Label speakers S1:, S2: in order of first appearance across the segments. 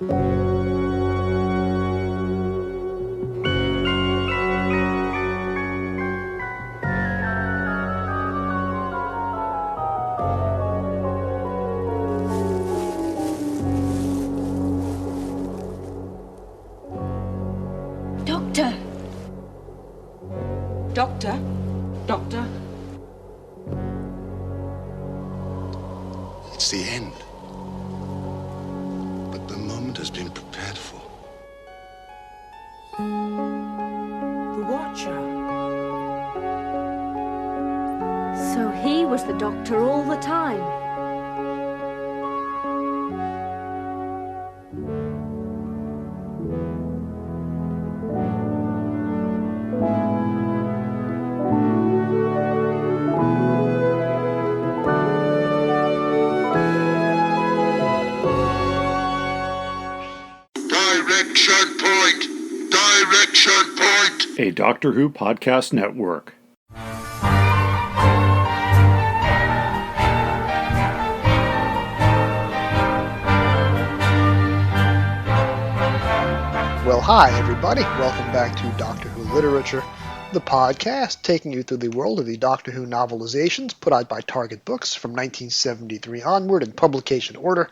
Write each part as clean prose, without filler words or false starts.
S1: Doctor! Doctor? Doctor?
S2: It's the end. But the moment has been prepared for.
S1: The Watcher.
S3: So he was the Doctor all the time.
S2: Direction point! Direction point!
S4: A Doctor Who podcast network.
S5: Well, hi everybody. Welcome back to Doctor Who Literature, the podcast taking you through the world of the Doctor Who novelizations put out by Target Books from 1973 onward in publication order.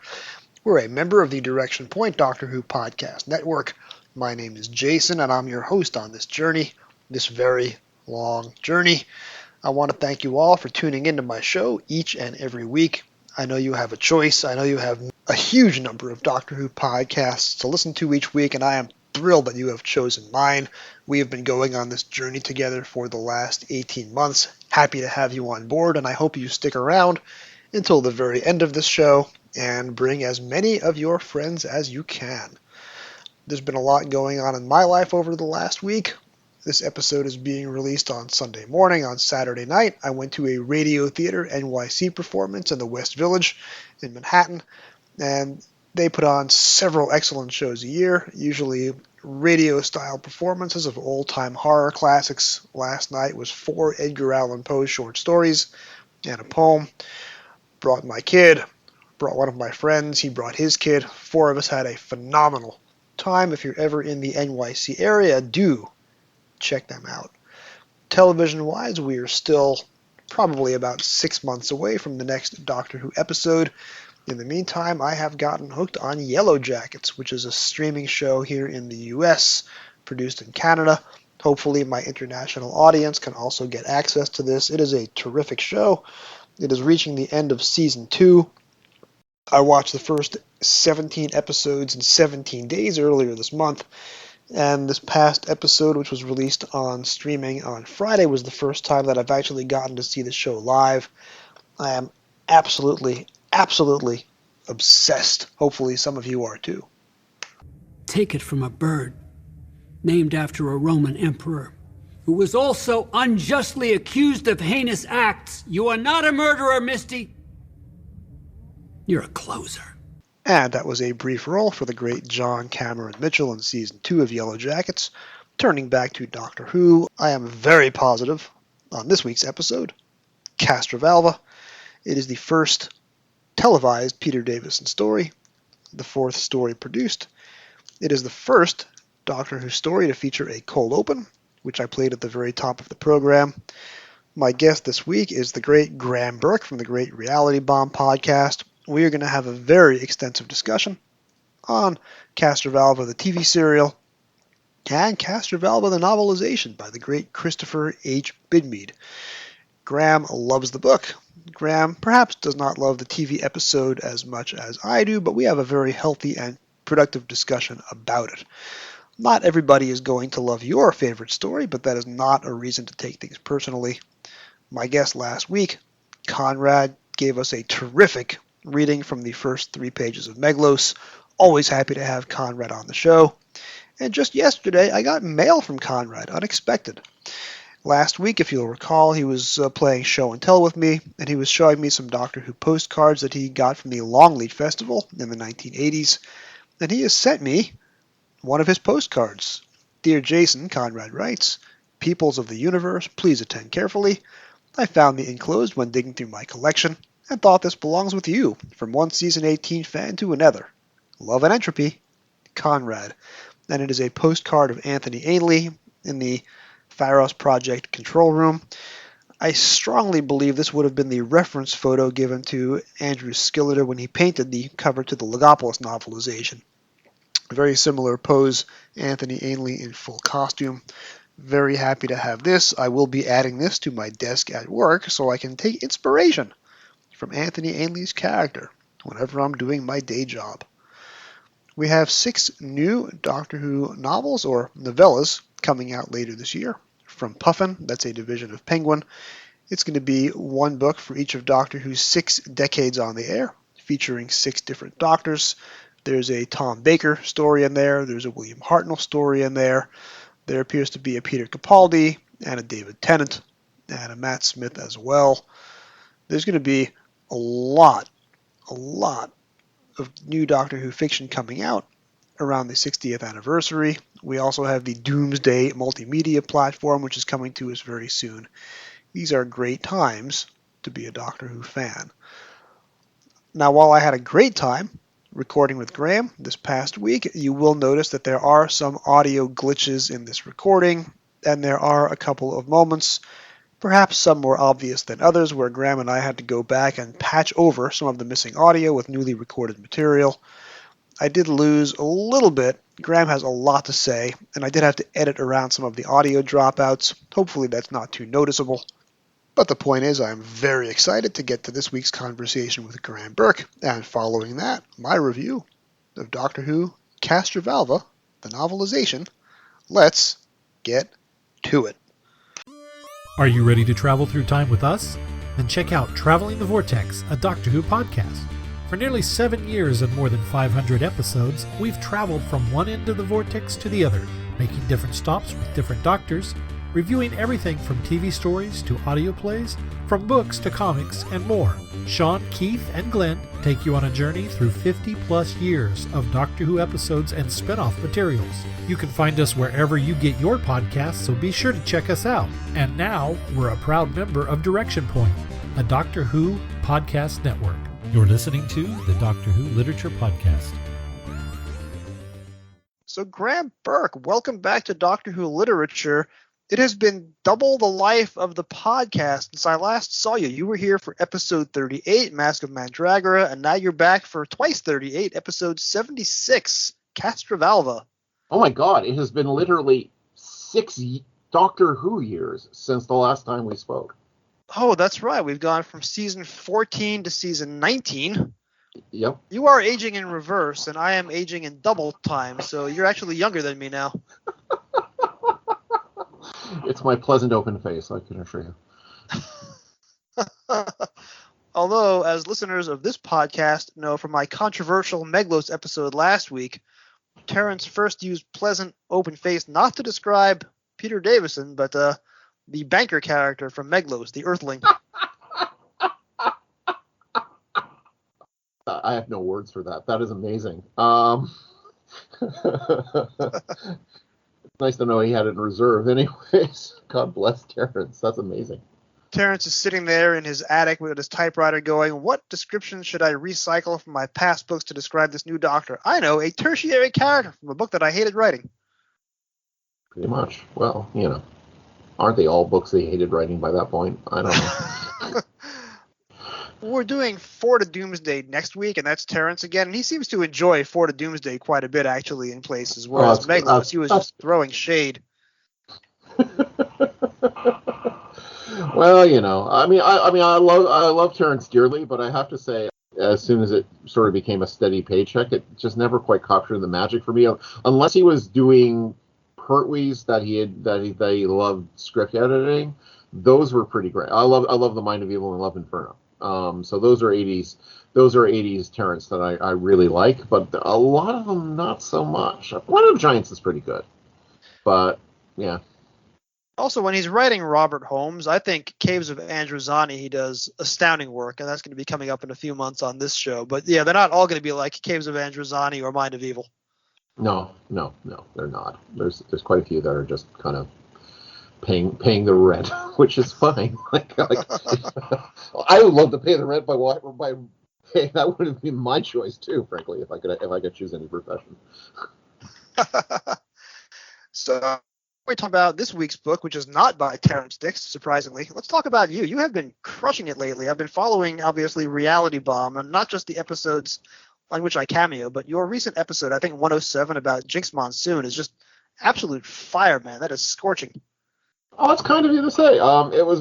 S5: We're a member of the Direction Point Doctor Who podcast network. My name is Jason, and I'm your host on this journey, this very long journey. I want to thank you all for tuning into my show each and every week. I know you have a choice. I know you have a huge number of Doctor Who podcasts to listen to each week, and I am thrilled that you have chosen mine. We have been going on this journey together for the last 18 months. Happy to have you on board, and I hope you stick around until the very end of this show and bring as many of your friends as you can. There's been a lot going on in my life over the last week. This episode is being released on Sunday morning. On Saturday night, I went to a Radio Theater NYC performance in the West Village in Manhattan, and they put on several excellent shows a year, usually radio-style performances of old-time horror classics. Last night was 4 Edgar Allan Poe short stories and a poem. Brought my kid, brought one of my friends, he brought his kid. 4 of us had a phenomenal time. If you're ever in the NYC area, do check them out. Television-wise, we are still probably about 6 months away from the next Doctor Who episode. In the meantime, I have gotten hooked on Yellow Jackets, which is a streaming show here in the US, produced in Canada. Hopefully my international audience can also get access to this. It is a terrific show. It is reaching the end of Season 2. I watched the first 17 episodes in 17 days earlier this month, and this past episode, which was released on streaming on Friday, was the first time that I've actually gotten to see the show live. I am absolutely obsessed. Hopefully some of you are too.
S6: Take it from a bird named after a Roman emperor who was also unjustly accused of heinous acts. You are not a murderer, Misty. You're a closer.
S5: And that was a brief role for the great John Cameron Mitchell in Season 2 of Yellow Jackets. Turning back to Doctor Who, I am very positive on this week's episode, Castrovalva. It is the first televised Peter Davison story, the 4th story produced. It is the first Doctor Who story to feature a cold open, which I played at the very top of the program. My guest this week is the great Graeme Burk from the Great Reality Bomb podcast. We are going to have a very extensive discussion on Castrovalva, the TV serial, and Castrovalva, the novelization by the great Christopher H. Bidmead. Graeme loves the book. Graeme perhaps does not love the TV episode as much as I do, but we have a very healthy and productive discussion about it. Not everybody is going to love your favorite story, but that is not a reason to take things personally. My guest last week, Conrad, gave us a terrific reading from the first 3 pages of Meglos. Always happy to have Conrad on the show. And just yesterday, I got mail from Conrad, unexpected. Last week, if you'll recall, he was playing show and tell with me, and he was showing me some Doctor Who postcards that he got from the Longleat Festival in the 1980s, and he has sent me one of his postcards. Dear Jason, Conrad writes, Peoples of the universe, please attend carefully. I found the enclosed when digging through my collection, and thought this belongs with you, from one Season 18 fan to another. Love and Entropy, Conrad, and it is a postcard of Anthony Ainley in the Pharos Project control room. I strongly believe this would have been the reference photo given to Andrew Skilleter when he painted the cover to the Logopolis novelization. A very similar pose, Anthony Ainley in full costume. Very happy to have this. I will be adding this to my desk at work so I can take inspiration from Anthony Ainley's character whenever I'm doing my day job. We have 6 new Doctor Who novels or novellas coming out later this year. From Puffin, that's a division of Penguin. It's going to be 1 book for each of Doctor Who's 6 decades on the air, featuring 6 different Doctors. There's a Tom Baker story in there. There's a William Hartnell story in there. There appears to be a Peter Capaldi and a David Tennant and a Matt Smith as well. There's going to be a lot of new Doctor Who fiction coming out around the 60th anniversary. We also have the Doomsday multimedia platform, which is coming to us very soon. These are great times to be a Doctor Who fan. Now, while I had a great time recording with Graeme this past week, you will notice that there are some audio glitches in this recording, and there are a couple of moments, perhaps some more obvious than others, where Graeme and I had to go back and patch over some of the missing audio with newly recorded material. I did lose a little bit. Graeme has a lot to say, and I did have to edit around some of the audio dropouts. Hopefully that's not too noticeable. But the point is, I'm very excited to get to this week's conversation with Graeme Burk, and following that, my review of Doctor Who Castrovalva, the novelization. Let's get to it.
S7: Are you ready to travel through time with us? Then check out Traveling the Vortex, a Doctor Who podcast. For nearly 7 years and more than 500 episodes, we've traveled from one end of the vortex to the other, making different stops with different doctors, reviewing everything from TV stories to audio plays, from books to comics, and more. Sean, Keith, and Glenn take you on a journey through 50-plus years of Doctor Who episodes and spin-off materials. You can find us wherever you get your podcasts, so be sure to check us out. And now, we're a proud member of Direction Point, a Doctor Who podcast network. You're listening to the Doctor Who Literature Podcast.
S5: So, Graeme Burk, welcome back to Doctor Who Literature. It has been double the life of the podcast since I last saw you. You were here for episode 38, Mask of Mandragora, and now you're back for twice 38, episode 76, Castrovalva.
S8: Oh my God, it has been literally 6 Doctor Who years since the last time we spoke.
S5: Oh, that's right. We've gone from season 14 to season 19.
S8: Yep.
S5: You are aging in reverse, and I am aging in double time, so you're actually younger than me now.
S8: It's my pleasant open face, I can assure you.
S5: Although, as listeners of this podcast know from my controversial Meglos episode last week, Terrence first used pleasant open face not to describe Peter Davison, but the banker character from Meglos, the Earthling.
S8: I have no words for that. That is amazing. Nice to know he had it in reserve anyways. God bless Terrence. That's amazing.
S5: Terrence is sitting there in his attic with his typewriter going, what description should I recycle from my past books to describe this new Doctor? I know, a tertiary character from a book that I hated writing.
S8: Pretty much. Well, you know. Aren't they all books they hated writing by that point? I don't know.
S5: We're doing Four to Doomsday next week, and that's Terrence again. And he seems to enjoy Four to Doomsday quite a bit, actually, in places. Whereas Meglos, he was just throwing shade.
S8: Well, you know, I love Terrence dearly, but I have to say, as soon as it sort of became a steady paycheck, it just never quite captured the magic for me. Unless he was doing Pertwees that he loved script editing, those were pretty great. I love The Mind of Evil and Love Inferno. So those are 80s Terrence that I really like, but a lot of them not so much. Planet of Giants is pretty good, but yeah.
S5: Also, when he's writing Robert Holmes, I think Caves of Androzani, he does astounding work, and that's going to be coming up in a few months on this show. But yeah, they're not all going to be like Caves of Androzani or Mind of Evil. No,
S8: they're not. There's quite a few that are just kind of paying the rent, which is fine. Like I would love to pay the rent by hey, that would have been my choice too, frankly, if I could choose any profession.
S5: So we talk about this week's book, which is not by Terrence Dix, surprisingly. Let's talk about you. You have been crushing it lately. I've been following, obviously, Reality Bomb, and not just the episodes on which I cameo, but your recent episode, I think 107, about Jinx Monsoon, is just absolute fire, man. That is scorching.
S8: Oh, it's kind of you to say. It was.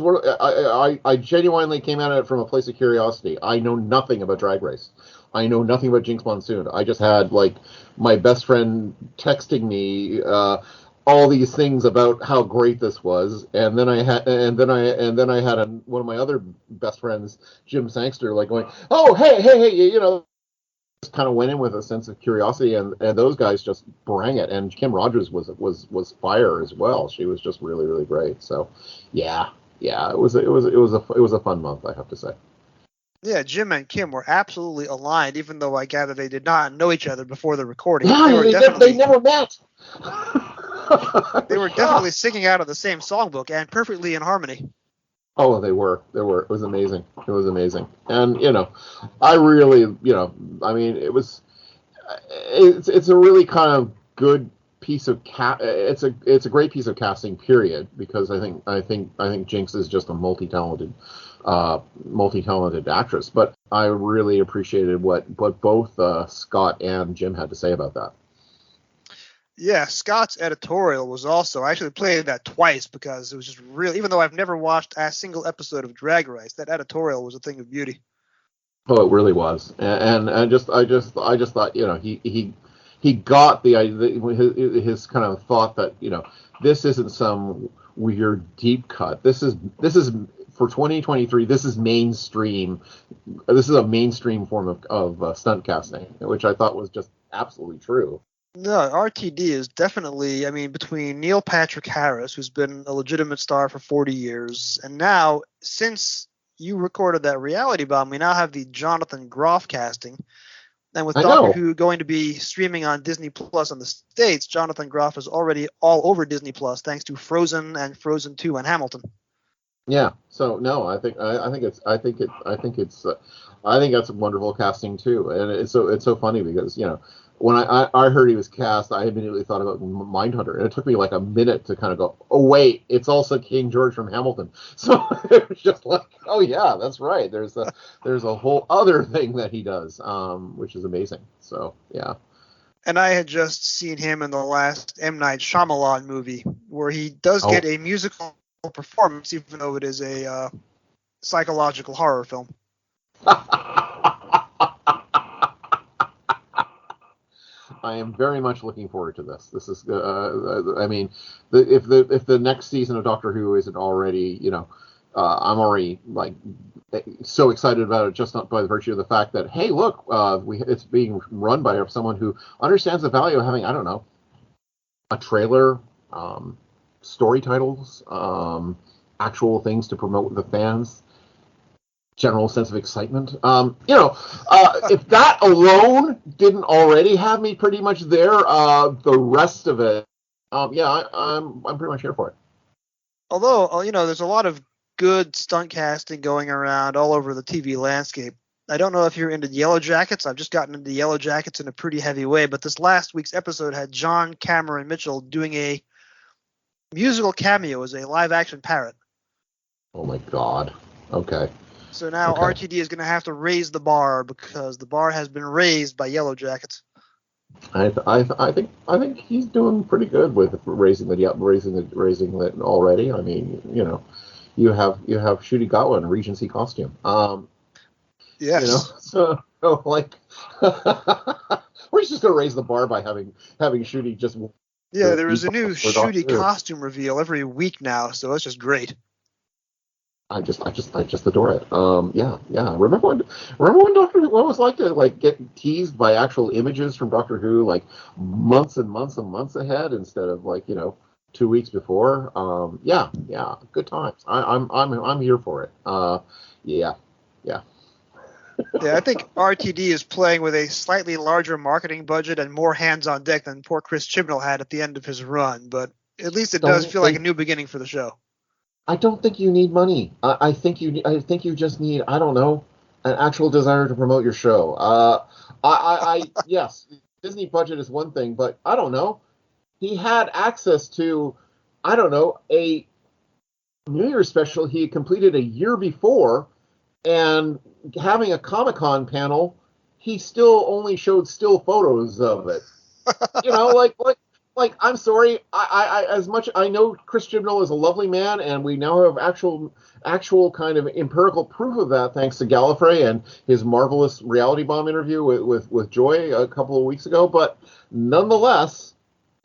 S8: I genuinely came at it from a place of curiosity. I know nothing about Drag Race. I know nothing about Jinx Monsoon. I just had like my best friend texting me all these things about how great this was, and then I had one of my other best friends, Jim Sangster, like going, "Oh, hey, you know." Just kind of went in with a sense of curiosity, and those guys just brang it. And Kim Rogers was fire as well. She was just really, really great. So, yeah, it was a fun month, I have to say.
S5: Yeah, Jim and Kim were absolutely aligned, even though I gather they did not know each other before the recording.
S8: Yeah, they never met.
S5: They were definitely singing out of the same songbook and perfectly in harmony.
S8: Oh, they were. It was amazing. And, you know, I really, you know, I mean, it's a really kind of good piece of it's a great piece of casting, period, because I think Jinx is just a multi-talented actress. But I really appreciated what both Scott and Jim had to say about that.
S5: Yeah, Scott's editorial was also, I actually played that twice because it was just really, even though I've never watched a single episode of Drag Race, that editorial was a thing of beauty.
S8: Oh, it really was. And I just thought, you know, he got his kind of thought that, you know, this isn't some weird deep cut. This is for 2023, this is mainstream. This is a mainstream form of stunt casting, which I thought was just absolutely true.
S5: No, RTD is definitely, I mean, between Neil Patrick Harris, who's been a legitimate star for 40 years, and now, since you recorded that Reality Bomb, we now have the Jonathan Groff casting. And with Doctor Who going to be streaming on Disney Plus in the States, Jonathan Groff is already all over Disney Plus thanks to Frozen and Frozen 2 and Hamilton.
S8: Yeah. So no, I think that's wonderful casting too, and it's so funny because, you know, when I heard he was cast, I immediately thought about Mindhunter, and it took me like a minute to kind of go, oh wait, it's also King George from Hamilton. So it was just like, oh yeah, that's right. There's a whole other thing that he does, which is amazing. So yeah.
S5: And I had just seen him in the last M. Night Shyamalan movie, where he does get a musical performance, even though it is a psychological horror film.
S8: I am very much looking forward to this. This is, I mean, if the next season of Doctor Who isn't already, you know, I'm already like so excited about it, just not by the virtue of the fact that, hey, look, it's being run by someone who understands the value of having, I don't know, a trailer, story titles, actual things to promote the fans. General sense of excitement. You know, if that alone didn't already have me pretty much there, the rest of it, yeah, I'm pretty much here for it.
S5: Although, you know, there's a lot of good stunt casting going around all over the TV landscape. I don't know if you're into Yellow Jackets. I've just gotten into Yellow Jackets in a pretty heavy way, but this last week's episode had John Cameron Mitchell doing a musical cameo as a live-action parrot.
S8: Oh my God. Okay.
S5: So now RTD is going to have to raise the bar because the bar has been raised by Yellow Jackets.
S8: I think he's doing pretty good with raising it already. I mean, you know, you have Shooty Gatwa in a Regency costume.
S5: Yes.
S8: You know, so like we're just going to raise the bar by having Shooty just.
S5: Yeah, there is a new Shooty costume reveal every week now, so it's just great.
S8: I just adore it. Yeah. Remember when Doctor Who, what it was like to like get teased by actual images from Doctor Who like months and months and months ahead instead of like, you know, 2 weeks before. Yeah, good times. I'm here for it. Yeah.
S5: Yeah, I think RTD is playing with a slightly larger marketing budget and more hands on deck than poor Chris Chibnall had at the end of his run, but at least it does feel like a new beginning for the show.
S8: I don't think you need money. I think you just need, I don't know, an actual desire to promote your show. Yes, Disney budget is one thing, but I don't know. he had access to, I don't know, a New Year's special he had completed a year before, and having a Comic-Con panel, he still only showed still photos of it. You know, like I'm sorry, I as much I know Chris Chibnall is a lovely man, and we now have actual kind of empirical proof of that thanks to Gallifrey and his marvelous Reality Bomb interview with Joy a couple of weeks ago. But nonetheless,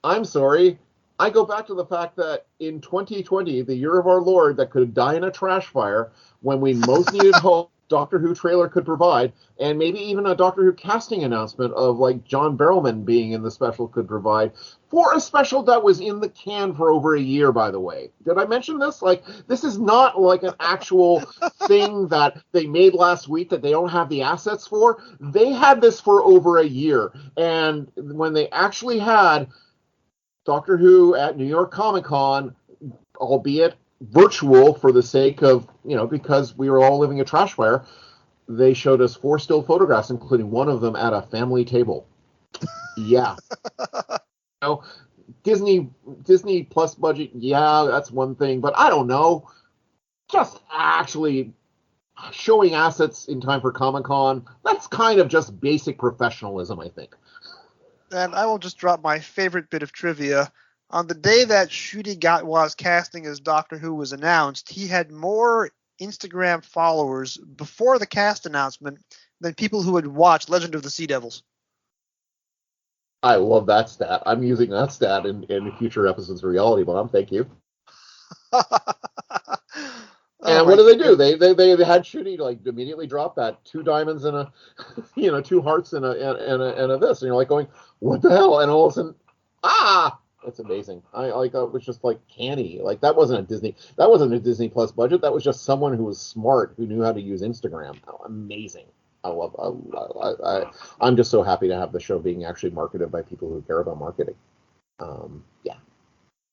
S8: I'm sorry, I go back to the fact that in 2020, the year of our Lord that could die in a trash fire, when we most needed hope, Doctor Who trailer could provide, and maybe even a Doctor Who casting announcement of like John Barrowman being in the special could provide, for a special that was in the can for over a year, by the way. Did I mention this? Like, this is not like an actual thing that they made last week that they don't have the assets for. They had this for over a year, and when they actually had Doctor Who at New York Comic Con, albeit virtual for the sake of, you know, because we were all living a trash fire, they showed us 4 still photographs, including one of them at a family table. Yeah. You know, Disney Plus budget, yeah, that's one thing, but I don't know. Just actually showing assets in time for Comic-Con, that's kind of just basic professionalism, I think.
S5: And I will just drop my favorite bit of trivia. On the day that Ncuti Gatwa's casting as Doctor Who was announced, he had more Instagram followers before the cast announcement than people who had watched Legend of the Sea Devils.
S8: I love that stat. I'm using that stat in future episodes of Reality Bomb. Thank you. And what do? They had Ncuti like immediately drop that 2 diamonds and a, 2 hearts and a this, and you're like going, what the hell? And all of a sudden, that's amazing. I like it was just like canny. Like that wasn't a Disney Plus budget. That was just someone who was smart, who knew how to use Instagram. Oh, amazing. I'm just so happy to have the show being actually marketed by people who care about marketing. Yeah.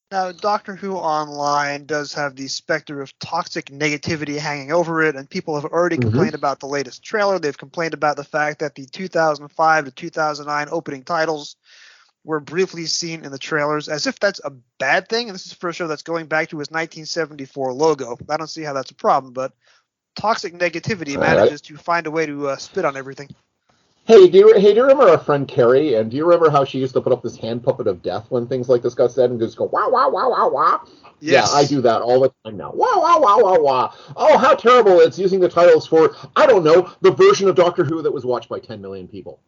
S5: Now, Doctor Who Online does have the specter of toxic negativity hanging over it, and people have already complained about the latest trailer. They've complained about the fact that the 2005 to 2009 opening titles were briefly seen in the trailers, as if that's a bad thing. And this is for a show that's going back to his 1974 logo. I don't see how that's a problem, but toxic negativity manages to find a way to spit on everything.
S8: Hey, do you remember our friend Carrie? And do you remember how she used to put up this hand puppet of death when things like this got said and just go, wah, wah, wah, wah, wah? Yes. Yeah, I do that all the time now. Wah, wah, wah, wah, wah. Oh, how terrible it's using the titles for, I don't know, the version of Doctor Who that was watched by 10 million people.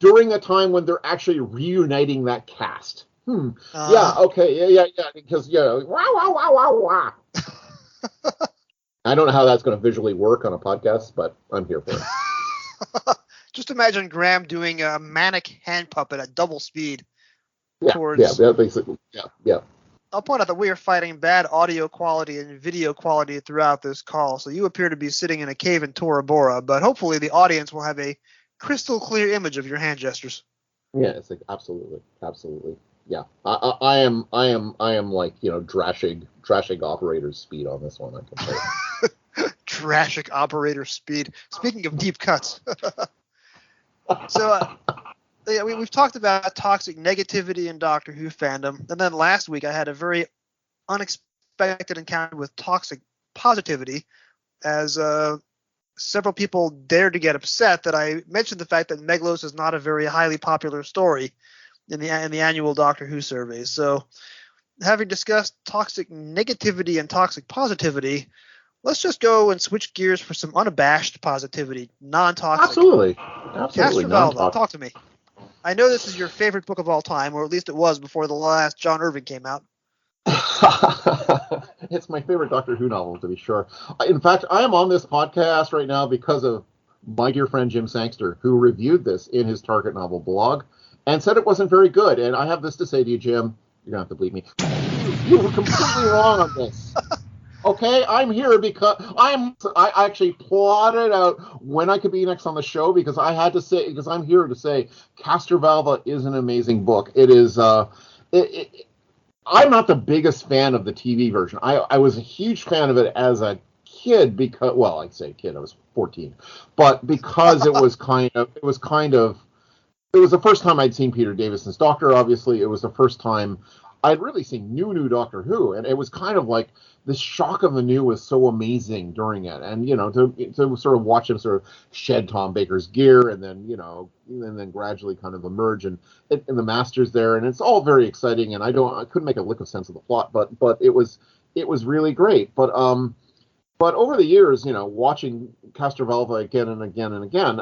S8: During a time when they're actually reuniting that cast. Yeah, okay, yeah, because, wah, wah, wah, wah, wah. I don't know how that's going to visually work on a podcast, but I'm here for it.
S5: Just imagine Graeme doing a manic hand puppet at double speed.
S8: Yeah, basically. Yeah.
S5: I'll point out that we are fighting bad audio quality and video quality throughout this call, so you appear to be sitting in a cave in Tora Bora, but hopefully the audience will have a crystal clear image of your hand gestures.
S8: Yeah, it's like absolutely. Yeah, I am like Drashig operator's speed on this one. I can tell you.
S5: Drashic operator speed. Speaking of deep cuts. So, we've talked about toxic negativity in Doctor Who fandom, and then last week I had a very unexpected encounter with toxic positivity, as several people dared to get upset that I mentioned the fact that Meglos is not a very highly popular story in the annual Doctor Who surveys. So, having discussed toxic negativity and toxic positivity, let's just go and switch gears for some unabashed positivity, non-toxic.
S8: Absolutely.
S5: Castrovalva, talk to me. I know this is your favorite book of all time, or at least it was before the last John Irving came out.
S8: It's my favorite Doctor Who novel, to be sure. In fact, I am on this podcast right now because of my dear friend Jim Sangster, who reviewed this in his Target Novel blog and said it wasn't very good. And I have this to say to you, Jim. You're going to have to bleep me. You were completely wrong on this. Okay, I'm here because I actually plotted out when I could be next on the show because I'm here to say Castrovalva is an amazing book. It is I'm not the biggest fan of the TV version. I was a huge fan of it as a kid because, well, I'd say kid, I was 14, but because it was kind of it was the first time I'd seen Peter Davison's Doctor. Obviously, it was the first time I'd really seen new Doctor Who, and it was kind of like the shock of the new was so amazing during it, and to sort of watch him sort of shed Tom Baker's gear, and then gradually kind of emerge, and the Master's there, and it's all very exciting, and I couldn't make a lick of sense of the plot, but it was really great, but over the years, watching Castrovalva again and again and again,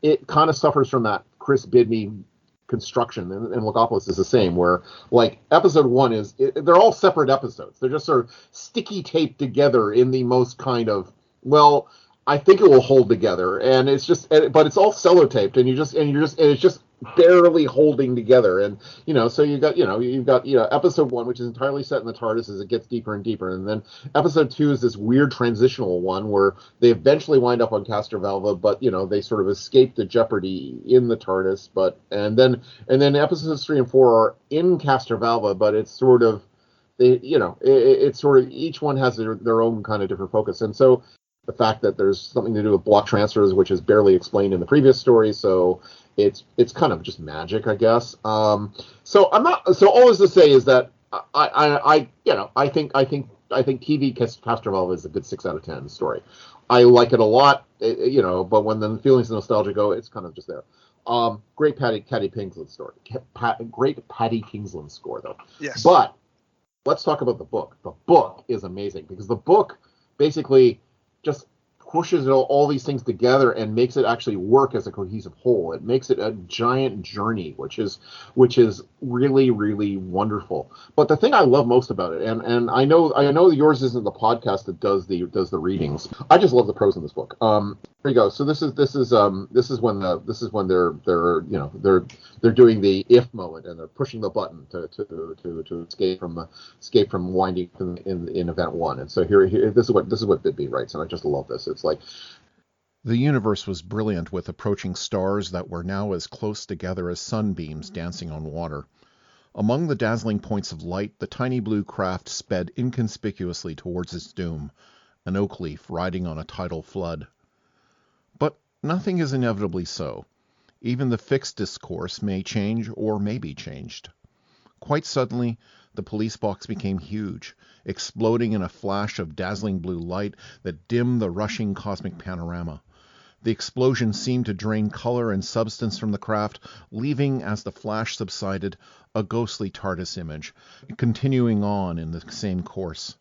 S8: it kind of suffers from that Chris Bidney construction, and Logopolis is the same, where like episode 1 they're all separate episodes. They're just sort of sticky taped together in the most kind of, well, I think it will hold together, and it's just, but it's all sellotaped, and it's just barely holding together, and so you've got episode 1, which is entirely set in the TARDIS as it gets deeper and deeper, and then episode 2 is this weird transitional one where they eventually wind up on Castrovalva, but they sort of escape the jeopardy in the TARDIS, and then episodes 3 and 4 are in Castrovalva, but it's sort of it's sort of each one has their own kind of different focus, and so the fact that there's something to do with block transfers, which is barely explained in the previous story, so it's kind of just magic, I guess. So all is to say is that I think TV Castrovalva is a good 6 out of 10 story. I like it a lot, but when the feelings of nostalgia go, it's kind of just there. Great Patty Kingsland story. Great Patty Kingsland score, though.
S5: Yes.
S8: But let's talk about the book. The book is amazing because the book basically just pushes all these things together and makes it actually work as a cohesive whole. It makes it a giant journey, which is really, really wonderful. But the thing I love most about it, and I know yours isn't the podcast that does the readings. I just love the prose in this book. Here you go. So this is when they're doing the if moment, and they're pushing the button to escape from winding in event 1. And so here this is what Bidby writes, and I just love this. It's like,
S9: the universe was brilliant with approaching stars that were now as close together as sunbeams dancing on water. Among the dazzling points of light, the tiny blue craft sped inconspicuously towards its doom, an oak leaf riding on a tidal flood. But nothing is inevitably so. Even the fixed discourse may change or may be changed. Quite suddenly, the police box became huge, exploding in a flash of dazzling blue light that dimmed the rushing cosmic panorama. The explosion seemed to drain color and substance from the craft, leaving, as the flash subsided, a ghostly TARDIS image, continuing on in the same course.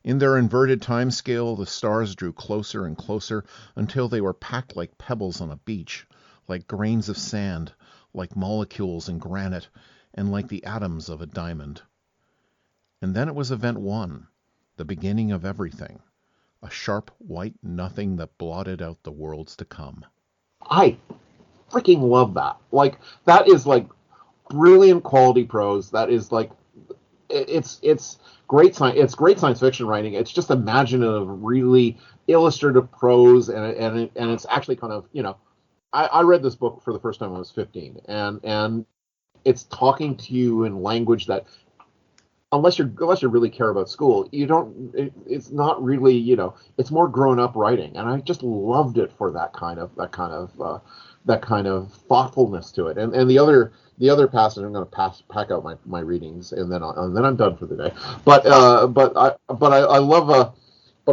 S9: In their inverted time scale, the stars drew closer and closer until they were packed like pebbles on a beach, like grains of sand, like molecules in granite, and like the atoms of a diamond. And then it was event 1, the beginning of everything, a sharp white nothing that blotted out the worlds to come.
S8: I freaking love that. Like, that is like brilliant quality prose. That is like, it's great science fiction writing. It's just imaginative, really illustrative prose, and it's actually kind of, I read this book for the first time when I was 15, and it's talking to you in language that, unless you really care about school, it's not really, it's more grown up writing, and I just loved it for that kind of thoughtfulness to it. And the other passage, I'm going to pack out my readings, and then I'm done for the day. But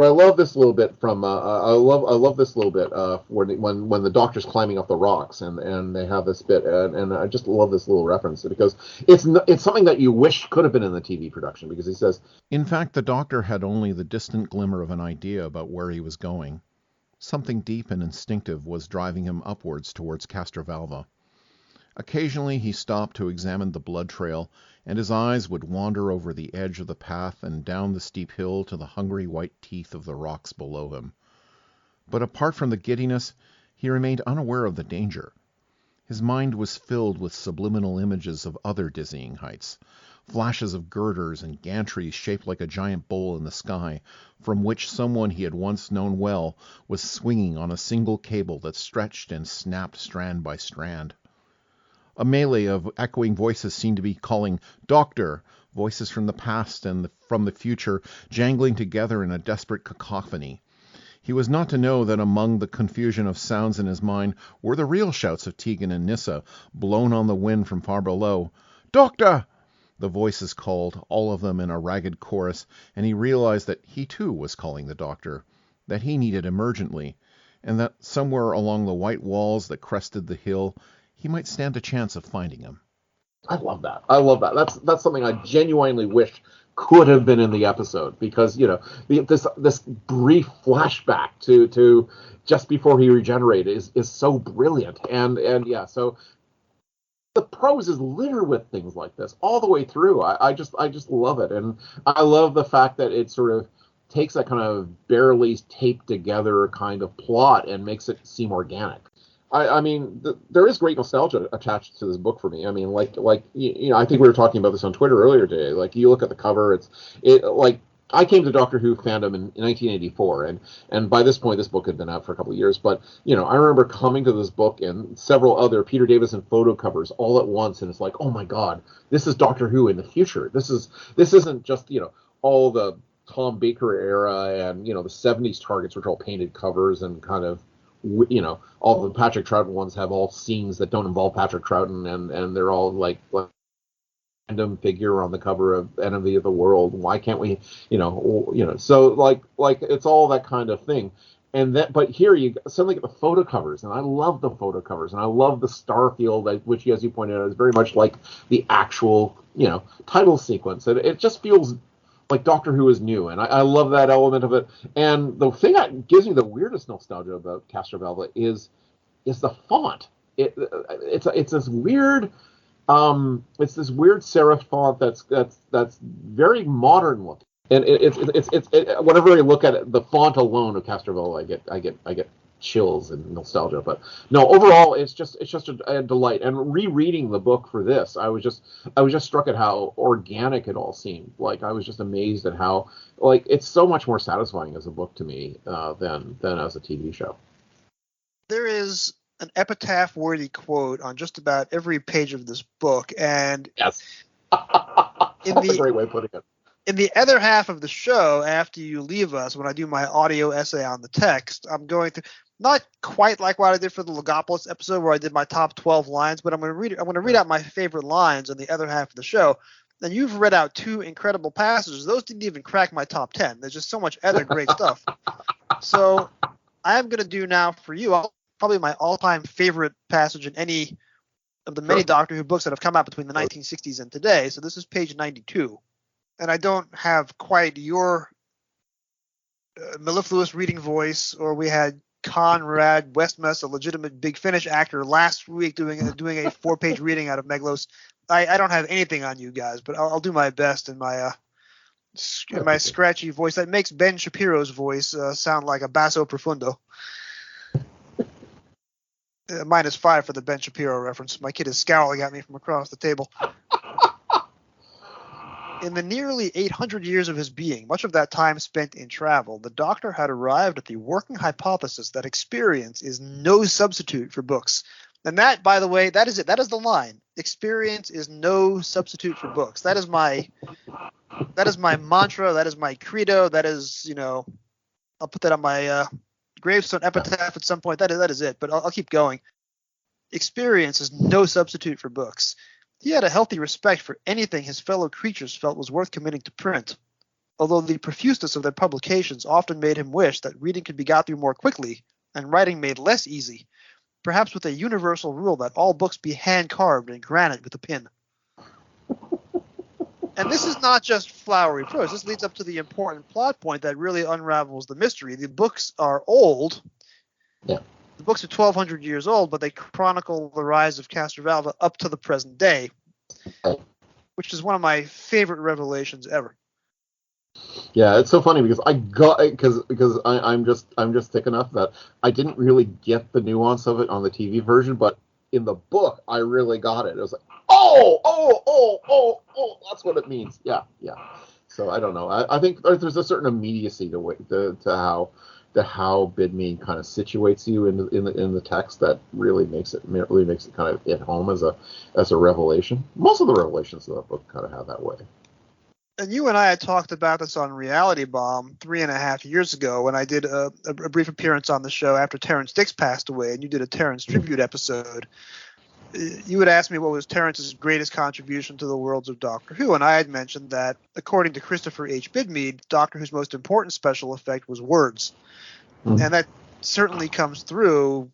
S8: I love this little bit from I love this little bit when the Doctor's climbing up the rocks, and they have this bit, and I just love this little reference because it's something that you wish could have been in the TV production, because he says,
S9: in fact, the Doctor had only the distant glimmer of an idea about where he was going. Something deep and instinctive was driving him upwards towards Castrovalva. Occasionally he stopped to examine the blood trail, and his eyes would wander over the edge of the path and down the steep hill to the hungry white teeth of the rocks below him. But apart from the giddiness, he remained unaware of the danger. His mind was filled with subliminal images of other dizzying heights, flashes of girders and gantries shaped like a giant bowl in the sky, from which someone he had once known well was swinging on a single cable that stretched and snapped strand by strand. A melee of echoing voices seemed to be calling, "Doctor!" voices from the past and from the future, jangling together in a desperate cacophony. He was not to know that among the confusion of sounds in his mind were the real shouts of Tegan and Nyssa, blown on the wind from far below. "Doctor!" The voices called, all of them in a ragged chorus, and he realized that he too was calling the doctor, that he needed him urgently, and that somewhere along the white walls that crested the hill he might stand a chance of finding him.
S8: I love that. I love that. That's something I genuinely wish could have been in the episode, because this brief flashback to just before he regenerated is so brilliant, and yeah, so the prose is littered with things like this all the way through. I just love it, and I love the fact that it sort of takes that kind of barely taped together kind of plot and makes it seem organic. I mean, there is great nostalgia attached to this book for me. I mean, like I think we were talking about this on Twitter earlier today. Like, you look at the cover, like, I came to Doctor Who fandom in 1984, and by this point, this book had been out for a couple of years. But I remember coming to this book and several other Peter Davison photo covers all at once, and it's like, oh my God, this is Doctor Who in the future. This isn't just all the Tom Baker era and the 70s targets, which are all painted covers and kind of all the Patrick Troughton ones have all scenes that don't involve Patrick Troughton, and they're all like random figure on the cover of Enemy of the World. Why can't we, so like it's all that kind of thing. And that, but here you suddenly get the photo covers, and I love the photo covers, and I love the Starfield, which, as you pointed out, is very much like the actual, title sequence. And it just feels like Doctor Who is new, and I love that element of it. And the thing that gives me the weirdest nostalgia about Castrovalva is the font. It's this weird serif font that's very modern looking. And it's whenever I look at it, the font alone of Castrovalva, I get chills and nostalgia. But no, overall, it's just a delight. And rereading the book for this, I was just struck at how organic it all seemed. Like, I was just amazed at how, like, it's so much more satisfying as a book to me than as a TV show.
S5: There is an epitaph-worthy quote on just about every page of this book, and
S8: yes, that's a great way of putting it.
S5: In the other half of the show, after you leave us, when I do my audio essay on the text, I'm going to, not quite like what I did for the Logopolis episode where I did my top 12 lines, but I'm going to read out my favorite lines in the other half of the show. And you've read out two incredible passages. Those didn't even crack my top 10. There's just so much other great stuff. So I'm going to do now for you probably my all-time favorite passage in any of the many Doctor Who books that have come out between the 1960s and today. So this is page 92. And I don't have quite your mellifluous reading voice, or we had Conrad Westmess, a legitimate Big Finish actor, last week doing a 4-page reading out of Meglos. I don't have anything on you guys, but I'll do my best in my scratchy voice that makes Ben Shapiro's voice sound like a basso profundo. -5 for the Ben Shapiro reference. My kid is scowling at me from across the table. In the nearly 800 years of his being, much of that time spent in travel, the Doctor had arrived at the working hypothesis that experience is no substitute for books. And that, by the way, that is it. That is the line. Experience is no substitute for books. That is my mantra. That is my credo. That is, I'll put that on my gravestone epitaph at some point. That is it. But I'll keep going. Experience is no substitute for books. He had a healthy respect for anything his fellow creatures felt was worth committing to print, although the profuseness of their publications often made him wish that reading could be got through more quickly and writing made less easy, perhaps with a universal rule that all books be hand-carved in granite with a pin. And this is not just flowery prose. This leads up to the important plot point that really unravels the mystery. The books are old.
S8: Yeah.
S5: The books are 1,200 years old, but they chronicle the rise of Castrovalva up to the present day, which is one of my favorite revelations ever.
S8: Yeah, it's so funny because I'm just thick enough that I didn't really get the nuance of it on the TV version, but in the book I really got it. It was like, oh, that's what it means. Yeah. So I don't know. I think there's a certain immediacy to how Bidmead kind of situates you in the text that really makes it kind of hit home as a revelation. Most of the revelations of that book kind of have that way.
S5: And you and I had talked about this on Reality Bomb 3.5 years ago when I did a brief appearance on the show after Terrence Dix passed away, and you did a Terrence tribute episode. You had asked me what was Terrence's greatest contribution to the worlds of Doctor Who, and I had mentioned that, according to Christopher H. Bidmead, Doctor Who's most important special effect was words. Mm-hmm. And that certainly comes through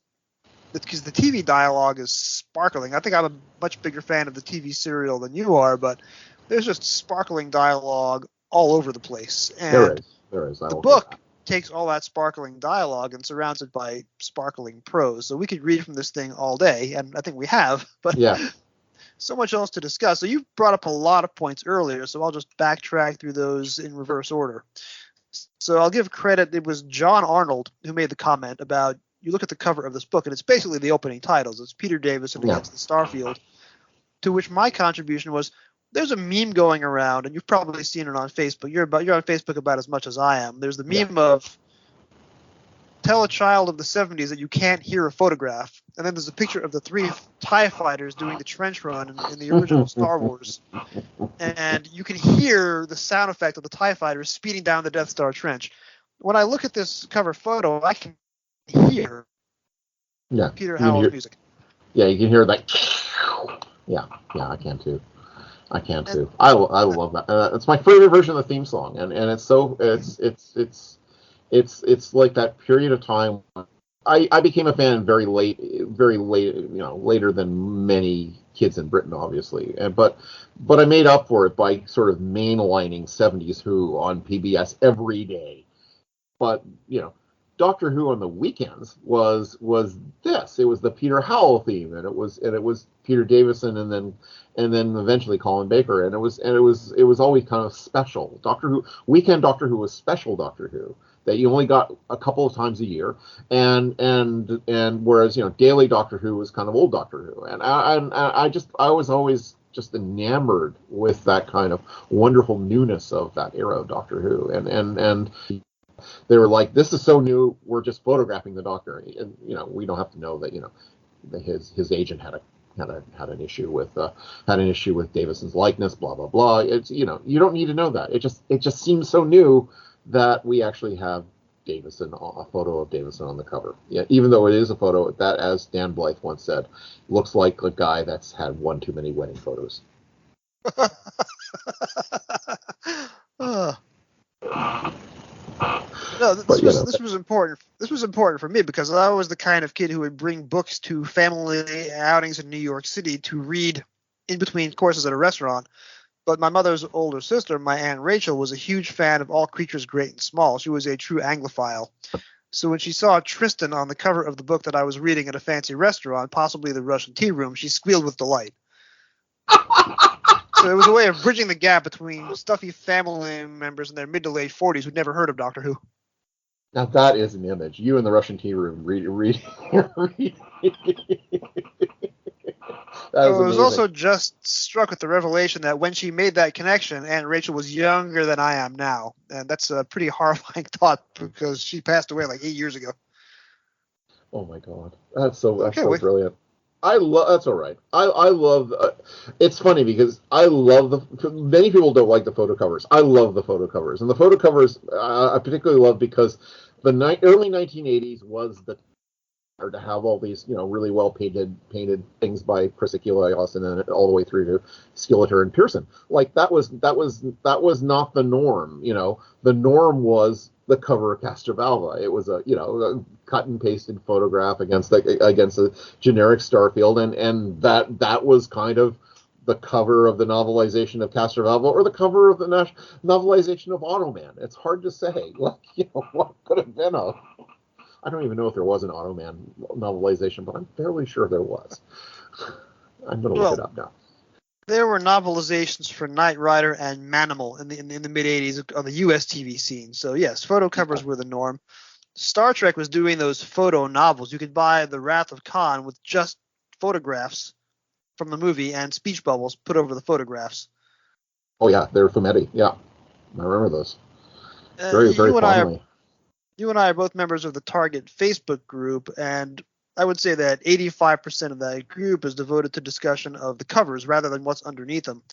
S5: because the TV dialogue is sparkling. I think I'm a much bigger fan of the TV serial than you are, but there's just sparkling dialogue all over the place. And
S8: there is.
S5: The book takes all that sparkling dialogue and surrounds it by sparkling prose. So we could read from this thing all day, and I think we have. But
S8: yeah.
S5: So much else to discuss. So you brought up a lot of points earlier, so I'll just backtrack through those in reverse order. So I'll give credit. It was John Arnold who made the comment about, you look at the cover of this book, and it's basically the opening titles. It's Peter Davison against the Starfield, to which my contribution was, there's a meme going around, and you've probably seen it on Facebook. You're on Facebook about as much as I am. There's the meme of, tell a child of the 70s that you can't hear a photograph. And then there's a picture of the 3 TIE fighters doing the trench run in the original Star Wars. And you can hear the sound effect of the TIE fighters speeding down the Death Star trench. When I look at this cover photo, I can hear Peter Howell's music.
S8: Yeah, you can hear that. Yeah, I can too. I love that. It's my favorite version of the theme song, and it's like that period of time. I became a fan very late, later than many kids in Britain, obviously. But I made up for it by sort of mainlining 70s Who on PBS every day. But Doctor Who on the weekends was this. It was the Peter Howell theme, and it was Peter Davison, and then eventually Colin Baker, and it was always kind of special. Doctor Who was special Doctor Who that you only got a couple of times a year, and whereas daily Doctor Who was kind of old Doctor Who, and I was always just enamored with that kind of wonderful newness of that era of Doctor Who, and they were like, this is so new, we're just photographing the Doctor, and we don't have to know that that his agent had an issue with Davison's likeness, blah blah blah. It's you don't need to know that. It just seems so new that we actually have a photo of Davison on the cover. Yeah, even though it is a photo that, as Dan Blythe once said, looks like a guy that's had one too many wedding photos.
S5: No, this was important. This was important for me because I was the kind of kid who would bring books to family outings in New York City to read in between courses at a restaurant. But my mother's older sister, my Aunt Rachel, was a huge fan of all creatures great and small. She was a true Anglophile. So when she saw Tristan on the cover of the book that I was reading at a fancy restaurant, possibly the Russian Tea Room, she squealed with delight. So it was a way of bridging the gap between stuffy family members in their mid to late 40s who'd never heard of Doctor Who.
S8: Now that is an image. You in the Russian Tea Room reading.
S5: I was also just struck with the revelation that when she made that connection, Aunt Rachel was younger than I am now. And that's a pretty horrifying thought because she passed away like 8 years ago.
S8: Oh my God. That's so brilliant. That's all right. I love, it's funny because many people don't like the photo covers. I love the photo covers. And the photo covers I particularly love because the early 1980s was the to have all these, really well painted things by Chris Achilleos and then all the way through to Skilleter and Pearson. Like that was not the norm. The norm was the cover of Castrovalva. It was a cut and pasted photograph against a generic Starfield, and that was kind of the cover of the novelization of Castrovalva or the cover of the novelization of Automan. It's hard to say. What could have been a. I don't even know if there was an Automan novelization, but I'm fairly sure there was. I'm going to look it up now.
S5: There were novelizations for Knight Rider and Manimal in the mid 80s on the US TV scene. So yes, photo covers were the norm. Star Trek was doing those photo novels. You could buy The Wrath of Khan with just photographs from the movie and speech bubbles put over the photographs.
S8: Oh yeah, they were Fumetti. Yeah, I remember those. Very fondly.
S5: You and I are both members of the Target Facebook group, and I would say that 85% of that group is devoted to discussion of the covers rather than what's underneath them.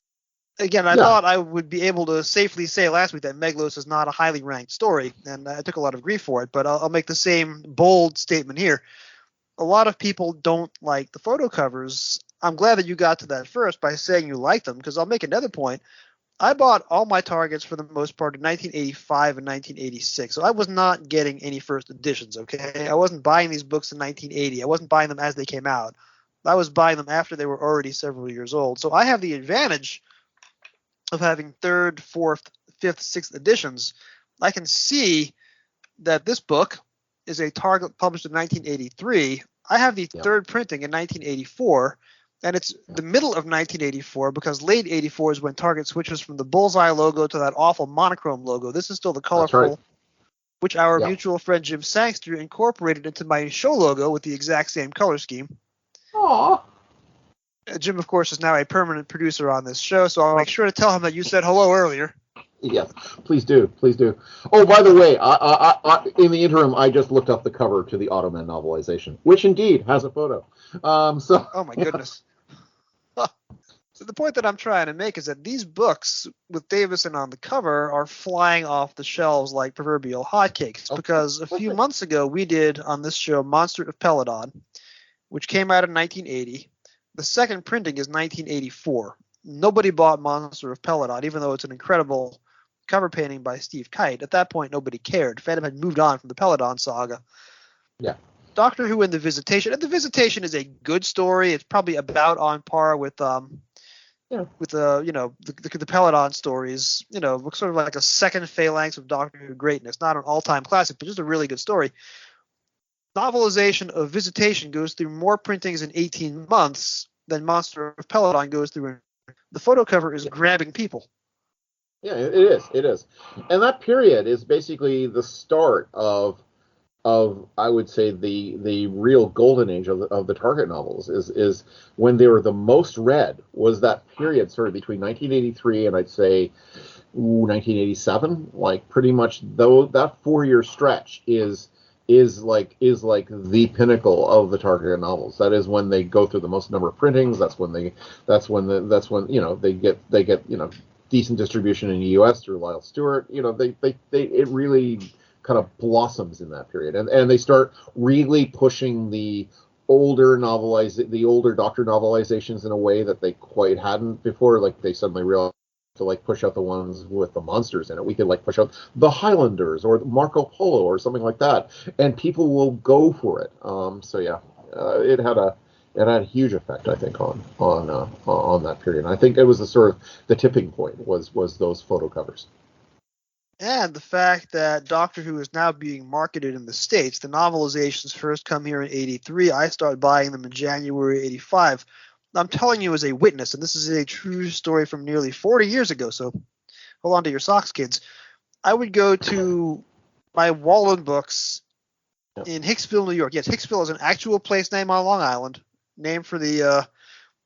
S5: Again, I
S8: Yeah.
S5: thought I would be able to safely say last week that Meglos is not a highly ranked story, and I took a lot of grief for it, but I'll make the same bold statement here. A lot of people don't like the photo covers. I'm glad that you got to that first by saying you like them, because I'll make another point. I bought all my targets for the most part in 1985 and 1986, so I was not getting any first editions, okay? I wasn't buying these books in 1980. I wasn't buying them as they came out. I was buying them after they were already several years old. So I have the advantage of having third, fourth, fifth, sixth editions. I can see that this book is a Target published in 1983. I have the third printing in 1984, and it's the middle of 1984 because late 84 is when Target switches from the bullseye logo to that awful monochrome logo. This is still the colorful, which our mutual friend Jim Sangster incorporated into my show logo with the exact same color scheme.
S8: Aww.
S5: Jim, of course, is now a permanent producer on this show, so I'll make sure to tell him that you said hello earlier.
S8: Yes, please do, please do. Oh, by the way, I in the interim, I just looked up the cover to the Automan novelization, which indeed has a photo.
S5: Oh my goodness. So the point that I'm trying to make is that these books with Davison on the cover are flying off the shelves like proverbial hotcakes, because a few months ago we did on this show Monster of Peladon, which came out in 1980. The second printing is 1984. Nobody bought Monster of Peladon, even though it's an incredible cover painting by Steve Kite. At that point, nobody cared. Fandom had moved on from the Peladon saga.
S8: Yeah.
S5: Doctor Who and the Visitation. And the Visitation is a good story. It's probably about on par with the Peladon stories. You know, looks sort of like a second phalanx of Doctor Who greatness. Not an all-time classic, but just a really good story. Novelization of Visitation goes through more printings in 18 months than Monster of Peladon goes through. The photo cover is grabbing people.
S8: Yeah, it is. And that period is basically the start of I would say the real golden age of the Target novels is when they were the most read, was that period sort of between 1983 and I'd say 1987. Like pretty much though that 4-year stretch is like the pinnacle of the Target novels. That is when they go through the most number of printings. That's when they get decent distribution in the U.S. through Lyle Stewart. It really kind of blossoms in that period, and they start really pushing the older Doctor novelizations in a way that they quite hadn't before. Like they suddenly realized to like push out the ones with the monsters in it. We could like push out the Highlanders or Marco Polo or something like that, and people will go for it. It had a huge effect, I think, on that period. And I think it was the tipping point was those photo covers.
S5: And the fact that Doctor Who is now being marketed in the States. The novelizations first come here in 83. I started buying them in January 85. I'm telling you as a witness, and this is a true story from nearly 40 years ago, so hold on to your socks, kids. I would go to my Wallen Books in Hicksville, New York. Yes, Hicksville is an actual place name on Long Island, named for the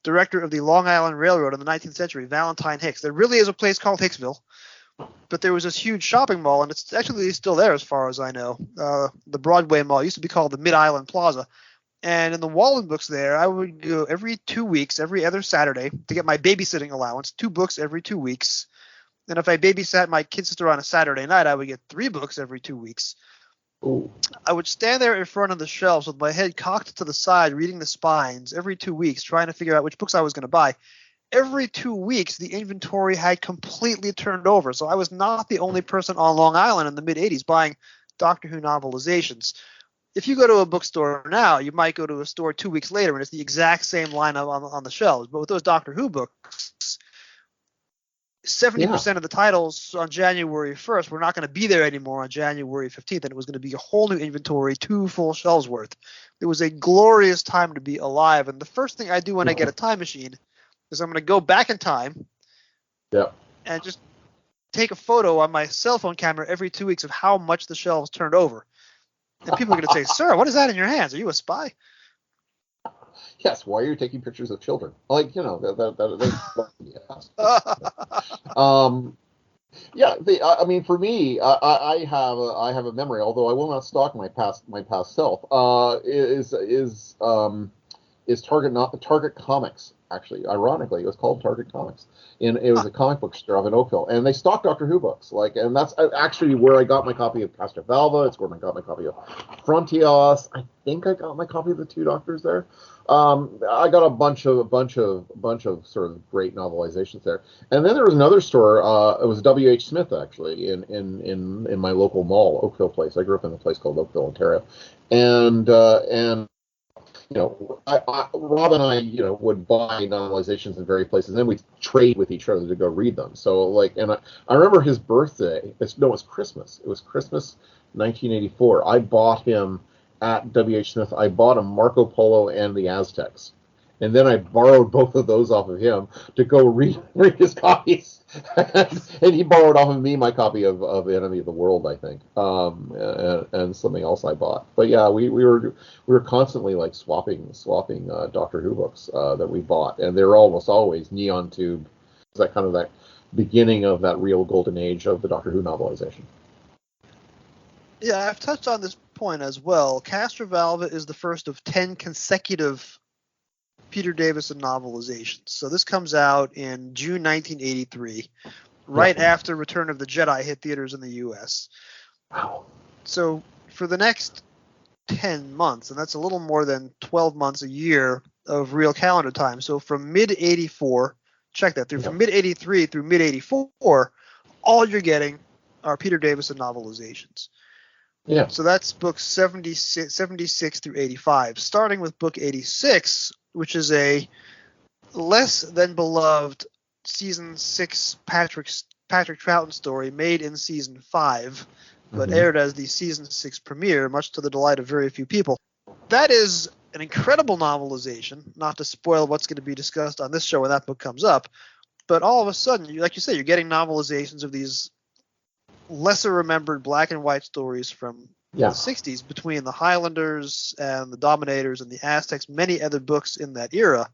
S5: director of the Long Island Railroad in the 19th century, Valentine Hicks. There really is a place called Hicksville, but there was this huge shopping mall, and it's actually still there as far as I know. The Broadway Mall used to be called the Mid-Island Plaza. And in the Wallen Books there, I would go every 2 weeks, every other Saturday, to get my babysitting allowance, 2 books every 2 weeks. And if I babysat my kid sister on a Saturday night, I would get 3 books every 2 weeks.
S8: Ooh.
S5: I would stand there in front of the shelves with my head cocked to the side, reading the spines every 2 weeks, trying to figure out which books I was going to buy. Every 2 weeks, the inventory had completely turned over. So I was not the only person on Long Island in the mid-'80s buying Doctor Who novelizations. If you go to a bookstore now, you might go to a store 2 weeks later, and it's the exact same lineup on the shelves. But with those Doctor Who books, 70% of the titles on January 1st were not going to be there anymore on January 15th, and it was going to be a whole new inventory, 2 full shelves worth. It was a glorious time to be alive. And the first thing I do when I get a time machine is I'm going to go back in time and just take a photo on my cell phone camera every 2 weeks of how much the shelves turned over. And people are going to say, "Sir, what is that in your hands? Are you a spy?"
S8: Yes. Why are you taking pictures of children? Like, yes. I mean, for me, I have a memory, although I will not stalk my past self. Is Target Comics Actually, ironically, it was called Target Comics. It was a comic book store up in Oakville, and they stocked Doctor Who books. And that's actually where I got my copy of Castrovalva. It's where I got my copy of Frontios. I think I got my copy of the Two Doctors there. I got a bunch of sort of great novelizations there. And then there was another store. It was W.H. Smith, actually, in my local mall, Oakville Place. I grew up in a place called Oakville, Ontario, and Rob and I, would buy novelizations in various places, and then we'd trade with each other to go read them. So, and I remember his birthday. It was Christmas. It was Christmas 1984. I bought him at W.H. Smith. I bought him Marco Polo and the Aztecs. And then I borrowed both of those off of him to go read his copies. And he borrowed off of me my copy of Enemy of the World, I think, and something else I bought. But yeah, we were constantly swapping Doctor Who books that we bought, and they were almost always Neon Tube. That beginning of that real golden age of the Doctor Who novelization.
S5: Yeah, I've touched on this point as well. Castrovalva is the first of 10 consecutive Peter Davison novelizations. So this comes out in June 1983, right after Return of the Jedi hit theaters in the U.S.
S8: Wow.
S5: So for the next 10 months, and that's a little more than 12 months a year of real calendar time. So from mid-84, check that through, from mid-83 through mid-84, all you're getting are Peter Davison novelizations.
S8: Yeah.
S5: So that's books 76 through 85. Starting with book 86, which is a less than beloved season 6 Patrick Troughton story made in season 5, but aired as the season 6 premiere, much to the delight of very few people. That is an incredible novelization, not to spoil what's going to be discussed on this show when that book comes up, but all of a sudden, like you say, you're getting novelizations of these lesser remembered black and white stories from the 60s between the Highlanders and the Dominators and the Aztecs, many other books in that era.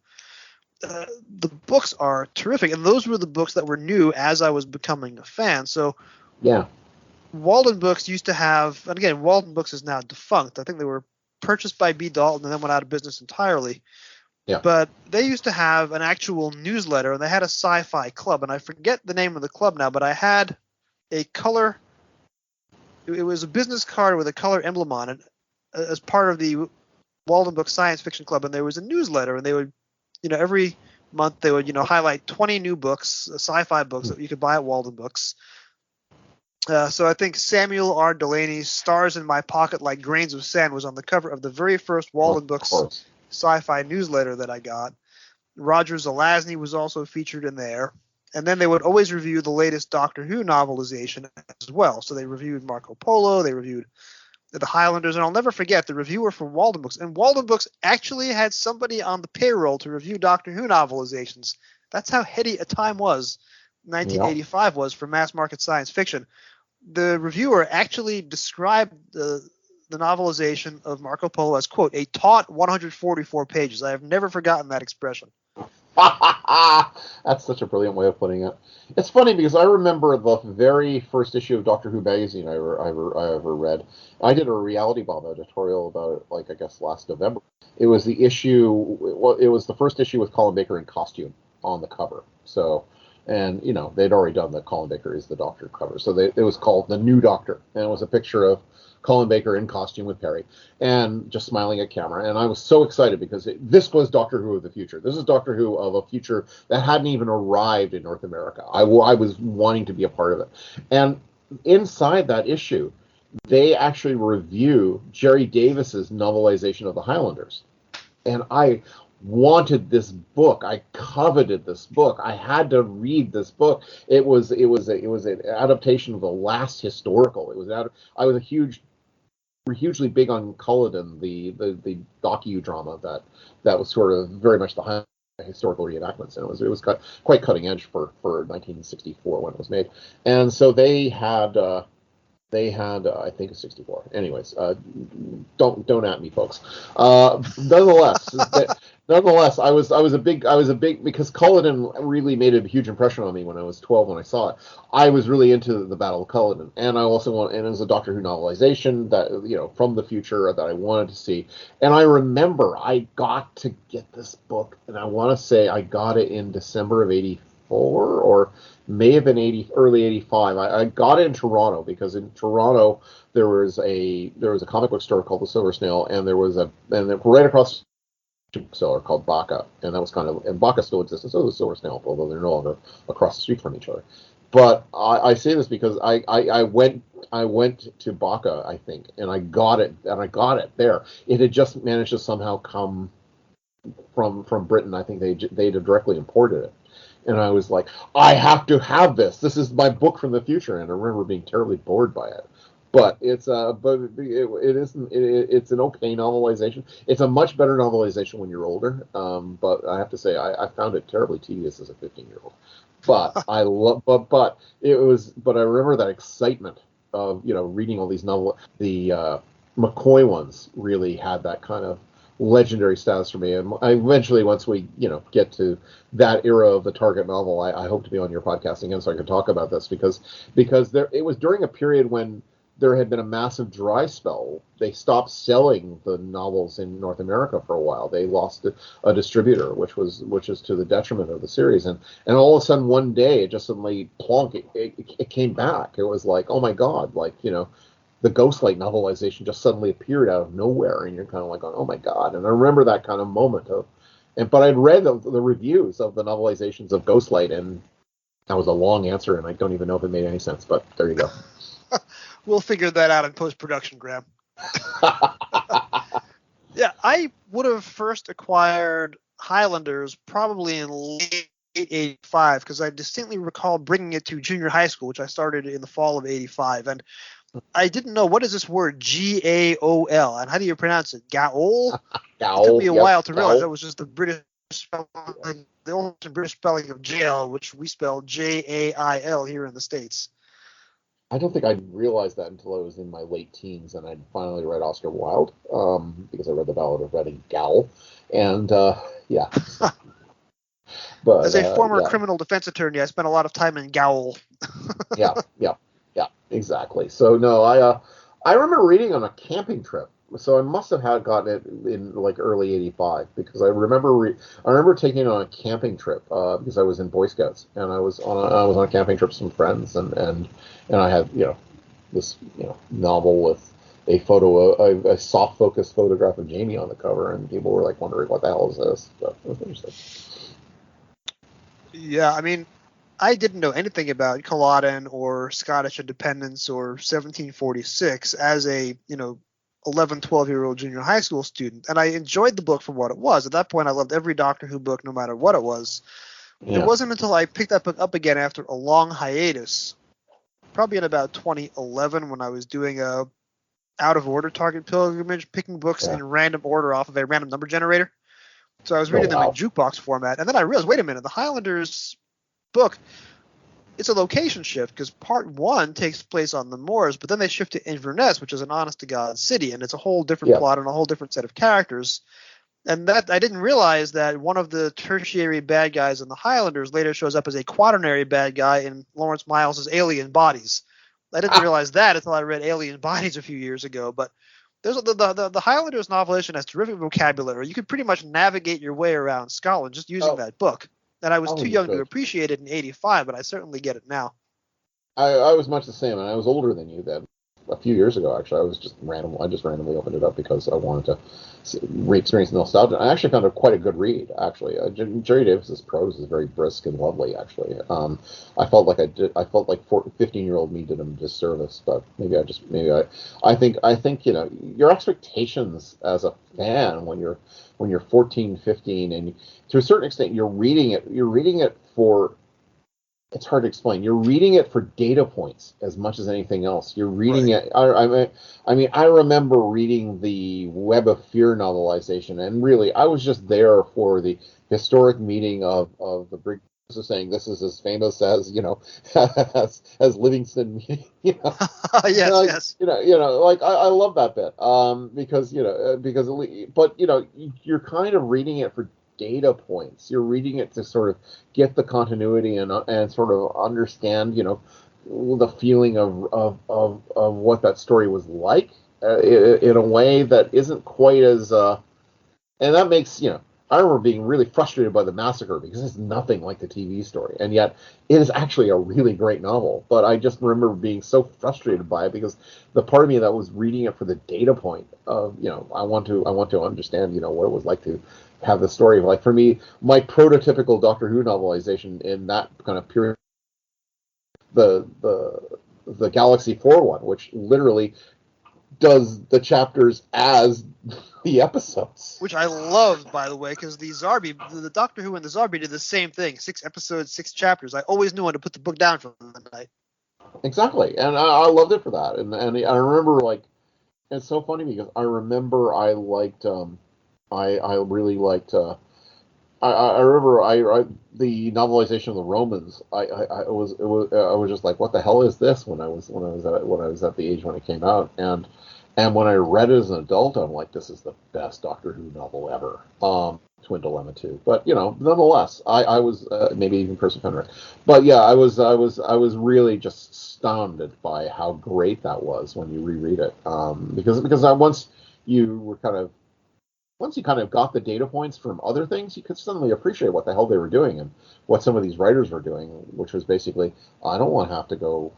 S5: The books are terrific, and those were the books that were new as I was becoming a fan. So Walden Books used to have, and again, Walden Books is now defunct. I think they were purchased by B. Dalton and then went out of business entirely. Yeah. But they used to have an actual newsletter, and they had a sci-fi club, and I forget the name of the club now, but I had a color, it was a business card with a color emblem on it as part of the Walden Books Science Fiction Club, and there was a newsletter, and they would, every month they would, highlight 20 new books, sci-fi books that you could buy at Walden Books. So I think Samuel R. Delaney's Stars in My Pocket Like Grains of Sand was on the cover of the very first Walden Books sci-fi newsletter that I got. Roger Zelazny was also featured in there. And then they would always review the latest Doctor Who novelization as well. So they reviewed Marco Polo, they reviewed the Highlanders, and I'll never forget the reviewer from Walden Books. And Walden Books actually had somebody on the payroll to review Doctor Who novelizations. That's how heady a time was, 1985 was, for mass market science fiction. The reviewer actually described the novelization of Marco Polo as, quote, a taut 144 pages. I have never forgotten that expression.
S8: That's such a brilliant way of putting it. It's funny because I remember the very first issue of Doctor Who magazine I ever read. I did a Reality Bomb editorial about it, I guess last November. It was the issue. Well, it was the first issue with Colin Baker in costume on the cover. So, and they'd already done the Colin Baker is the Doctor cover. So it was called The New Doctor, and it was a picture of Colin Baker in costume with Perry and just smiling at camera. And I was so excited because this was Doctor Who of the future. This is Doctor Who of a future that hadn't even arrived in North America. I was wanting to be a part of it. And inside that issue, they actually review Jerry Davis's novelization of the Highlanders. And I wanted this book. I coveted this book. I had to read this book. It was an adaptation of the last historical. I was hugely big on Culloden, the docudrama that was sort of very much the historical reenactments, and it was quite cutting edge for 1964 when it was made. And so they had They had, I think, a 64. Anyways, don't at me, folks. Nonetheless, I was a big because Culloden really made a huge impression on me when I was 12 when I saw it. I was really into the Battle of Culloden, and I also and it was a Doctor Who novelization that from the future that I wanted to see. And I remember I got to get this book, and I want to say I got it in December of '84 or may have been early '85. I got it in Toronto because in Toronto there was a comic book store called the Silver Snail, and right across the bookseller called Baka, and that was and Baka still exists, and so does the Silver Snail, although they're no longer across the street from each other. But I say this because I went to Baka, I think, and I got it there. It had just managed to somehow come from Britain. I think they'd directly imported it. And I was like, I have to have this. This is my book from the future. And I remember being terribly bored by it. But it's an okay novelization. It's a much better novelization when you're older. But I have to say, I found it terribly tedious as a 15-year-old. But I remember that excitement of reading all these novels. The McCoy ones really had that kind of legendary status for me, and I eventually, once we get to that era of the Target novel, I hope to be on your podcast again so I can talk about this because it was during a period when there had been a massive dry spell. They stopped selling the novels in North America for a while. They lost a distributor, which is to the detriment of the series, and all of a sudden one day it just suddenly plonk it came back. It was like, oh my god, the Ghostlight novelization just suddenly appeared out of nowhere, and you're kind of like, oh my god. And I remember that kind of moment but I'd read the reviews of the novelizations of Ghostlight, and that was a long answer, and I don't even know if it made any sense, but there you go.
S5: We'll figure that out in post-production, Graeme. Yeah, I would have first acquired Highlanders probably in late '85, because I distinctly recall bringing it to junior high school, which I started in the fall of '85, and I didn't know, what is this word, Gaol, and how do you pronounce it? Gaol?
S8: Gaol.
S5: It took me a while to realize
S8: Gaol.
S5: that was just the British spelling, the old British spelling of jail, which we spell Jail here in the States.
S8: I don't think I realized that until I was in my late teens, and I'd finally read Oscar Wilde, because I read The Ballad of Reading Gaol, and yeah. But
S5: as a former criminal defense attorney, I spent a lot of time in Gaol.
S8: yeah, exactly. So no, I remember reading on a camping trip. So I must have gotten it in like early '85, because I remember taking it on a camping trip because I was in Boy Scouts, and I was on a camping trip with some friends, and I had this novel with a soft focus photograph of Jamie on the cover, and people were like wondering what the hell is this. But it was interesting.
S5: Yeah, I mean, I didn't know anything about Culloden or Scottish independence or 1746 as a 11, 12-year-old junior high school student, and I enjoyed the book for what it was. At that point, I loved every Doctor Who book, no matter what it was. Yeah. It wasn't until I picked that book up again after a long hiatus, probably in about 2011, when I was doing a out-of-order Target pilgrimage, picking books in random order off of a random number generator. So I was reading them in jukebox format, and then I realized, wait a minute, the Highlanders book, it's a location shift, because part 1 takes place on the moors, but then they shift to Inverness, which is an honest-to-God city, and it's a whole different plot and a whole different set of characters. And that I didn't realize that one of the tertiary bad guys in the Highlanders later shows up as a quaternary bad guy in Lawrence Miles' Alien Bodies. I didn't realize that until I read Alien Bodies a few years ago, but there's the Highlanders novelization has terrific vocabulary. You could pretty much navigate your way around Scotland just using that book. And I was too young to appreciate it in '85, but I certainly get it now.
S8: I was much the same, and I was older than you then. A few years ago, actually, I just randomly opened it up because I wanted to re-experience nostalgia. I actually found it quite a good read. Actually, Jerry Davis's prose is very brisk and lovely. Actually, I felt like 15-year-old me did him a disservice, but I think your expectations as a fan when you're 14, 15, and to a certain extent you're reading it for. It's hard to explain. You're reading it for data points as much as anything else. You're reading it. I remember reading the Web of Fear novelization, and really, I was just there for the historic meeting of the is saying this is as famous as as Livingston.
S5: Yes.
S8: Like I love that bit because but you're kind of reading it for data points. You're reading it to sort of get the continuity and sort of understand the feeling of what that story was like in a way that isn't quite as and that makes I remember being really frustrated by The Massacre because it's nothing like the TV story, and yet it is actually a really great novel. But I just remember being so frustrated by it because the part of me that was reading it for the data point of I want to understand what it was like to have the story. Like for me, my prototypical Doctor Who novelization in that kind of period, the Galaxy 4 one, which literally does the chapters as the episodes.
S5: Which I loved, by the way, because the Doctor Who and the Zarbi did the same thing. 6 episodes, 6 chapters. I always knew when to put the book down for the night.
S8: Exactly, and I loved it for that. And I remember, like, it's so funny because I remember I liked, I really liked, I remember the novelization of the Romans. I was just like, what the hell is this when I was at the age when it came out, and when I read it as an adult, I'm like, this is the best Doctor Who novel ever. Twin Dilemma 2, but nonetheless, I was maybe even Percy Penrick, but yeah, I was really just astounded by how great that was when you reread it, because once you kind of got the data points from other things, you could suddenly appreciate what the hell they were doing and what some of these writers were doing, which was basically, I don't want to have to go,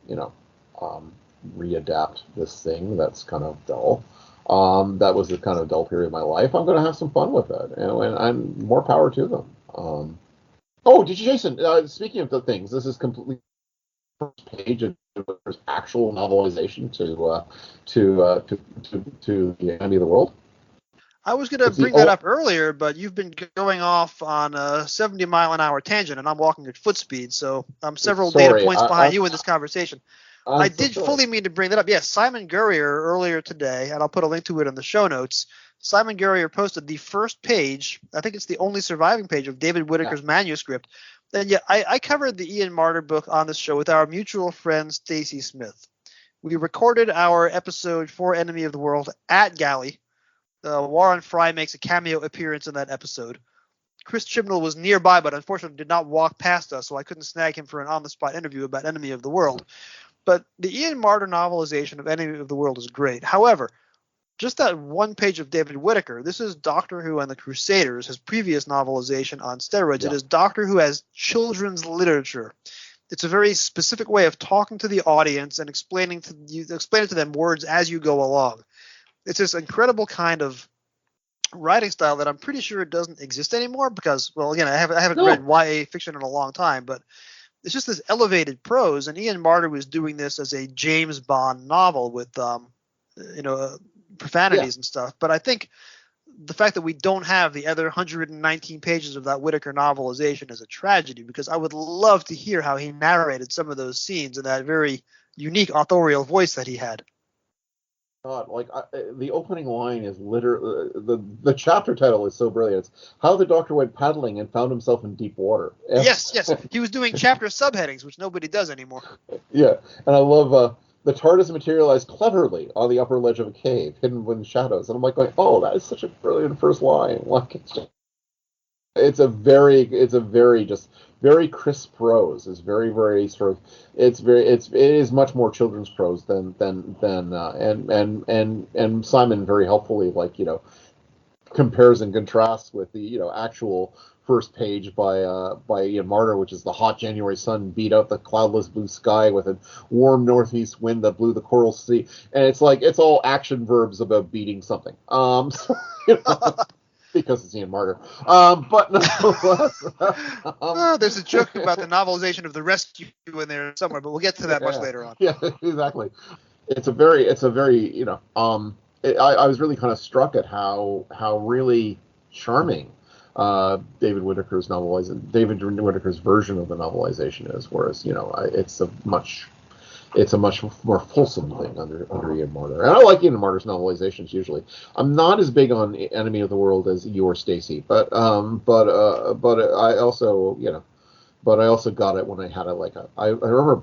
S8: readapt this thing that's kind of dull. That was the kind of dull period of my life. I'm going to have some fun with it, and I'm more power to them. Jason? Speaking of the things, this is completely first page of actual novelization to the Enemy of the World.
S5: I was going to bring that up earlier, but you've been going off on a 70-mile-an-hour tangent, and I'm walking at foot speed, so I'm several data points behind you in this conversation. I did fully mean to bring that up. Yes, Simon Gurrier earlier today, and I'll put a link to it in the show notes. Simon Gurrier posted the first page, I think it's the only surviving page, of David Whittaker's manuscript. And yeah, I covered the Ian Marter book on this show with our mutual friend Stacey Smith. We recorded our episode for Enemy of the World at Galley. Warren Fry makes a cameo appearance in that episode. Chris Chibnall was nearby, but unfortunately did not walk past us, so I couldn't snag him for an on-the-spot interview about Enemy of the World. But the Ian Marter novelization of Enemy of the World is great. However, just that one page of David Whittaker, this is Doctor Who and the Crusaders, his previous novelization on steroids. Yeah. It is Doctor Who as children's literature. It's a very specific way of talking to the audience and explaining to them words as you go along. It's this incredible kind of writing style that I'm pretty sure doesn't exist anymore because, well, again, I haven't read YA fiction in a long time, but it's just this elevated prose, and Ian Marter was doing this as a James Bond novel with, profanities and stuff. But I think the fact that we don't have the other 119 pages of that Whittaker novelization is a tragedy, because I would love to hear how he narrated some of those scenes in that very unique authorial voice that he had.
S8: God, the opening line is literally the chapter title is so brilliant. It's How the Doctor Went Paddling and Found Himself in Deep Water.
S5: Yes. He was doing chapter subheadings, which nobody does anymore. Yeah,
S8: and I love the TARDIS materialized cleverly on the upper ledge of a cave, hidden within shadows. And I'm like, oh, that is such a brilliant first line. Like, it's a very just very crisp prose. It's very, very sort of it is much more children's prose than and Simon very helpfully compares and contrasts with the actual first page by Ian Marter, which is the hot January sun beat out the cloudless blue sky with a warm northeast wind that blew the coral sea, and it's all action verbs about beating something. Because it's Ian Marter. But nonetheless,
S5: there's a joke about the novelization of The Rescue in there somewhere, but we'll get to that much later on.
S8: Yeah, exactly. It's a very I was really kind of struck at how really charming David Whittaker's version of the novelization is, whereas it's a much more fulsome thing under Ian Marter. And I like Ian Marter's novelizations usually. I'm not as big on Enemy of the World as you or Stacey, but I also but I also got it when I had it I remember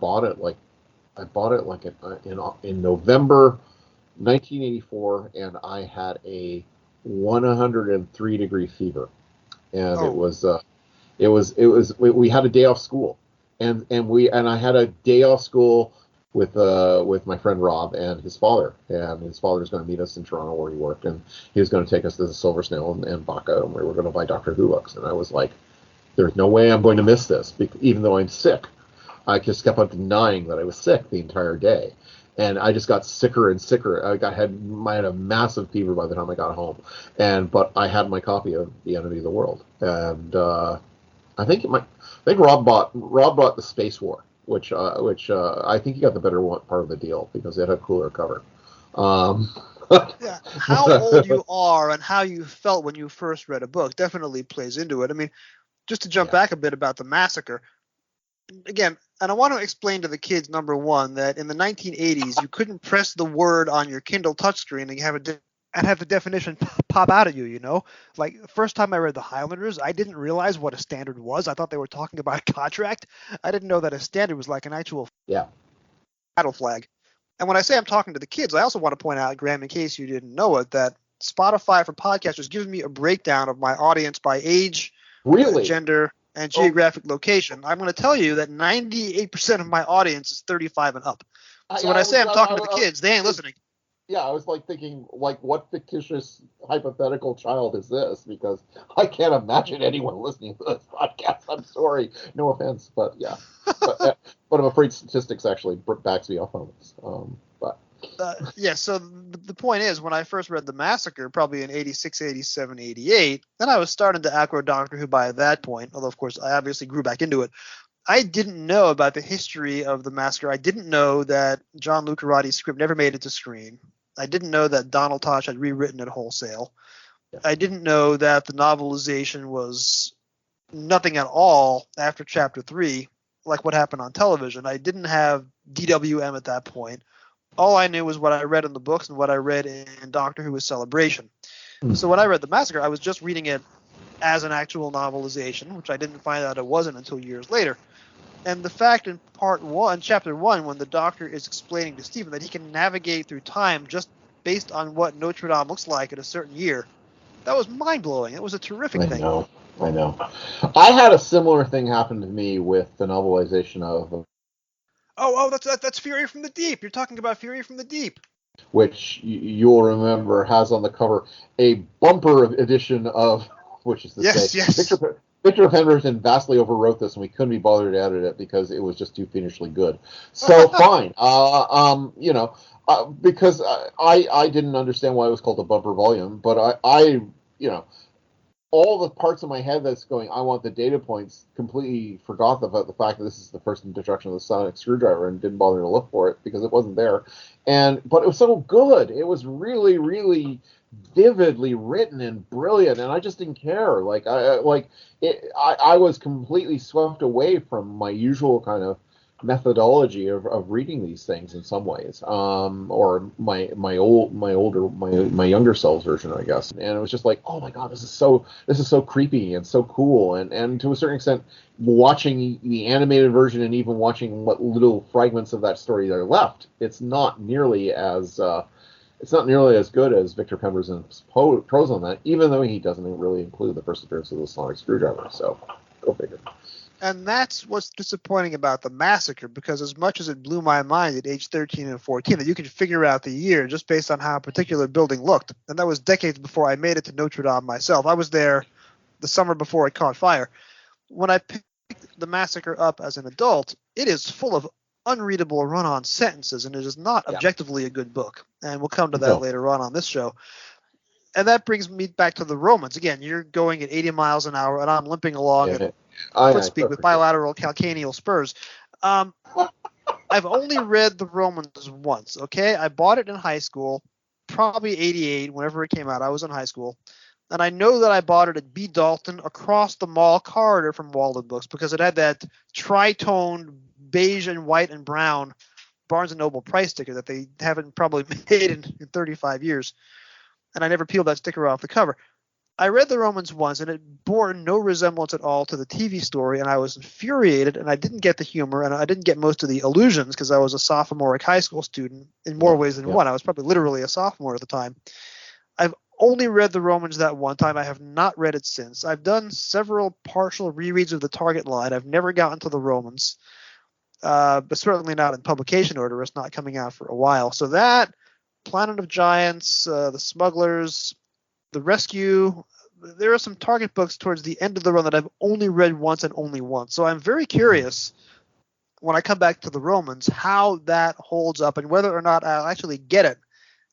S8: I bought it in November 1984, and I had a 103-degree fever, and we had a day off school, and I had a day off school with my friend Rob and his father, was going to meet us in Toronto where he worked, and he was going to take us to the Silver Snail and Baka, and we were going to buy Doctor Who books, and I was like, there's no way I'm going to miss this, even though I'm sick. I just kept on denying that I was sick the entire day. And I just got sicker and sicker. I had a massive fever by the time I got home. But I had my copy of The Enemy of the World. And I think Rob bought the Space War, which I think he got the better part of the deal because it had a cooler cover.
S5: Yeah, how old you are and how you felt when you first read a book definitely plays into it. I mean, just to jump back a bit about the massacre, again, and I want to explain to the kids, number one, that in the 1980s, you couldn't press the word on your Kindle touchscreen and have the definition pop out at you, you know? Like, the first time I read The Highlanders, I didn't realize what a standard was. I thought they were talking about a contract. I didn't know that a standard was like an actual battle flag. And when I say I'm talking to the kids, I also want to point out, Graeme, in case you didn't know it, that Spotify for podcasters gives me a breakdown of my audience by age, gender, and geographic location. I'm going to tell you that 98% of my audience is 35 and up. So when I say I'm talking to the kids, they ain't listening.
S8: Yeah, I was thinking, what fictitious hypothetical child is this? Because I can't imagine anyone listening to this podcast. I'm sorry, no offense, but yeah. but I'm afraid statistics actually backs me up on this. So the point is, when I first read The Massacre, probably in 86, 87, 88, then I was starting to outgrow Doctor Who by that point, although, of course, I obviously grew back into it. I didn't know about the history of The Massacre. I didn't know that John Lucarotti's script never made it to screen. I didn't know that Donald Tosh had rewritten it wholesale. Yeah. I didn't know that the novelization was nothing at all after Chapter 3, like what happened on television. I didn't have DWM at that point. All I knew was what I read in the books and what I read in Doctor Who: Celebration. So when I read The Massacre, I was just reading it as an actual novelization, which I didn't find out it wasn't until years later. And the fact in Chapter 1, when the Doctor is explaining to Stephen that he can navigate through time just based on what Notre Dame looks like at a certain year, that was mind-blowing. It was a terrific thing. I know. I had a similar thing happen to me with the novelization of...
S5: that's Fury from the Deep. You're talking about Fury from the Deep.
S8: Which you'll remember has on the cover a bumper edition of, which is to say, Victor Pemberton vastly overwrote this, and we couldn't be bothered to edit it because it was just too fiendishly good. So fine, because I didn't understand why it was called a bumper volume, but I all the parts of my head that's going, I want the data points, completely forgot about the fact that this is the first introduction of the sonic screwdriver and didn't bother to look for it because it wasn't there. But it was so good. It was really, really vividly written and brilliant, and I just didn't care. I was completely swept away from my usual kind of methodology of reading these things in some ways, or my younger self's version, I guess. And it was just like, oh my god, this is so creepy and so cool, and to a certain extent, watching the animated version and even watching what little fragments of that story are left, it's not nearly as good as Victor Pemberton's prose on that, even though he doesn't really include the first appearance of the sonic screwdriver. So go figure.
S5: And that's what's disappointing about The Massacre, because as much as it blew my mind at age 13 and 14 that you could figure out the year just based on how a particular building looked, and that was decades before I made it to Notre Dame myself. I was there the summer before it caught fire. When I picked The Massacre up as an adult, it is full of unreadable run-on sentences, and it is not objectively a good book. And we'll come to that later on this show. And that brings me back to the Romans. Again, you're going at 80 miles an hour, and I'm limping along at foot speed with bilateral calcaneal spurs. I've only read the Romans once, okay? I bought it in high school, probably 88, whenever it came out. I was in high school. And I know that I bought it at B. Dalton across the mall corridor from Walden Books because it had that tri-toned beige and white and brown Barnes & Noble price sticker that they haven't probably made in 35 years. And I never peeled that sticker off the cover. I read the Romans once, and it bore no resemblance at all to the TV story, and I was infuriated, and I didn't get the humor, and I didn't get most of the allusions because I was a sophomoric high school student in more ways than one. I was probably literally a sophomore at the time. I've only read the Romans that one time. I have not read it since. I've done several partial rereads of the Target line. I've never gotten to the Romans, but certainly not in publication order. It's not coming out for a while. So that, Planet of Giants, The Smugglers, The Rescue, there are some Target books towards the end of the run that I've only read once and only once. So I'm very curious when I come back to the Romans how that holds up and whether or not I'll actually get it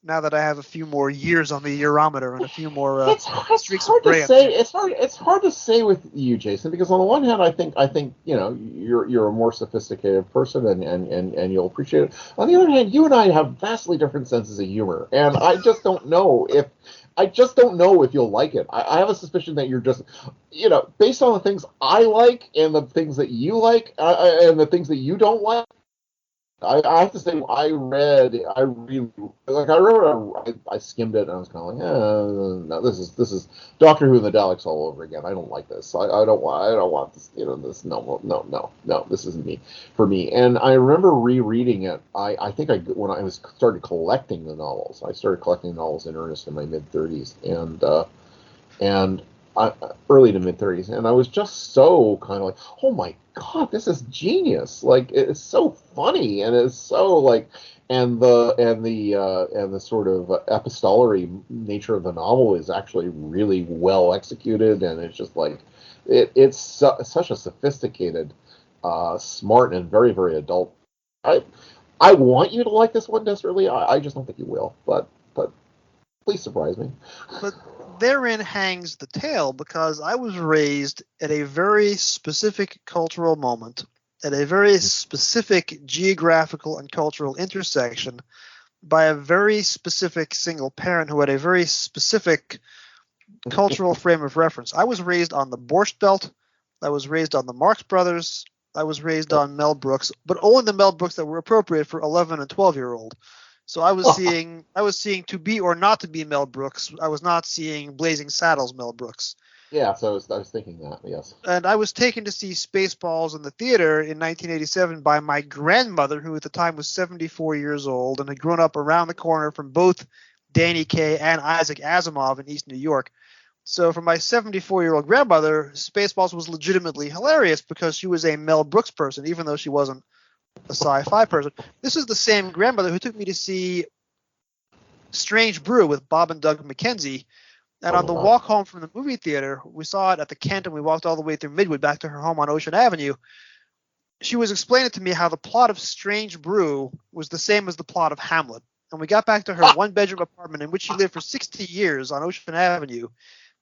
S5: now that I have a few more years on the Eurometer and a few more streaks of gray.
S8: It's hard to say with you, Jason, because on the one hand, I think you're a more sophisticated person and you'll appreciate it. On the other hand, you and I have vastly different senses of humor, and I just don't know if you'll like it. I have a suspicion that you're just, based on the things I like and the things that you like and the things that you don't like. I have to say, I skimmed it and I was kind of like, no, this is Doctor Who and the Daleks all over again. I don't like this. I don't want this. This. No. This isn't for me. And I remember rereading it. I think when I started collecting the novels. I started collecting novels in earnest in my mid-30s and early to mid-30s, and I was just so kind of like, oh my god, this is genius! Like, it's so funny, and it's so like, and the sort of epistolary nature of the novel is actually really well executed, and it's just like, it's such a sophisticated, smart, and very, very adult. I want you to like this one desperately. I just don't think you will, but please surprise me.
S5: But therein hangs the tale, because I was raised at a very specific cultural moment, at a very specific geographical and cultural intersection, by a very specific single parent who had a very specific cultural frame of reference. I was raised on the Borscht Belt. I was raised on the Marx Brothers. I was raised on Mel Brooks, but only the Mel Brooks that were appropriate for 11 and 12-year-old. So I was seeing To Be or Not to Be Mel Brooks. I was not seeing Blazing Saddles Mel Brooks.
S8: Yeah, so I was thinking that, yes.
S5: And I was taken to see Spaceballs in the theater in 1987 by my grandmother, who at the time was 74 years old and had grown up around the corner from both Danny Kaye and Isaac Asimov in East New York. So for my 74-year-old grandmother, Spaceballs was legitimately hilarious because she was a Mel Brooks person, even though she wasn't a sci-fi person. This is the same grandmother who took me to see Strange Brew with Bob and Doug McKenzie. And on the walk home from the movie theater, we saw it at the Kent, and we walked all the way through Midwood back to her home on Ocean Avenue. She was explaining to me how the plot of Strange Brew was the same as the plot of Hamlet. And we got back to her one-bedroom apartment in which she lived for 60 years on Ocean Avenue.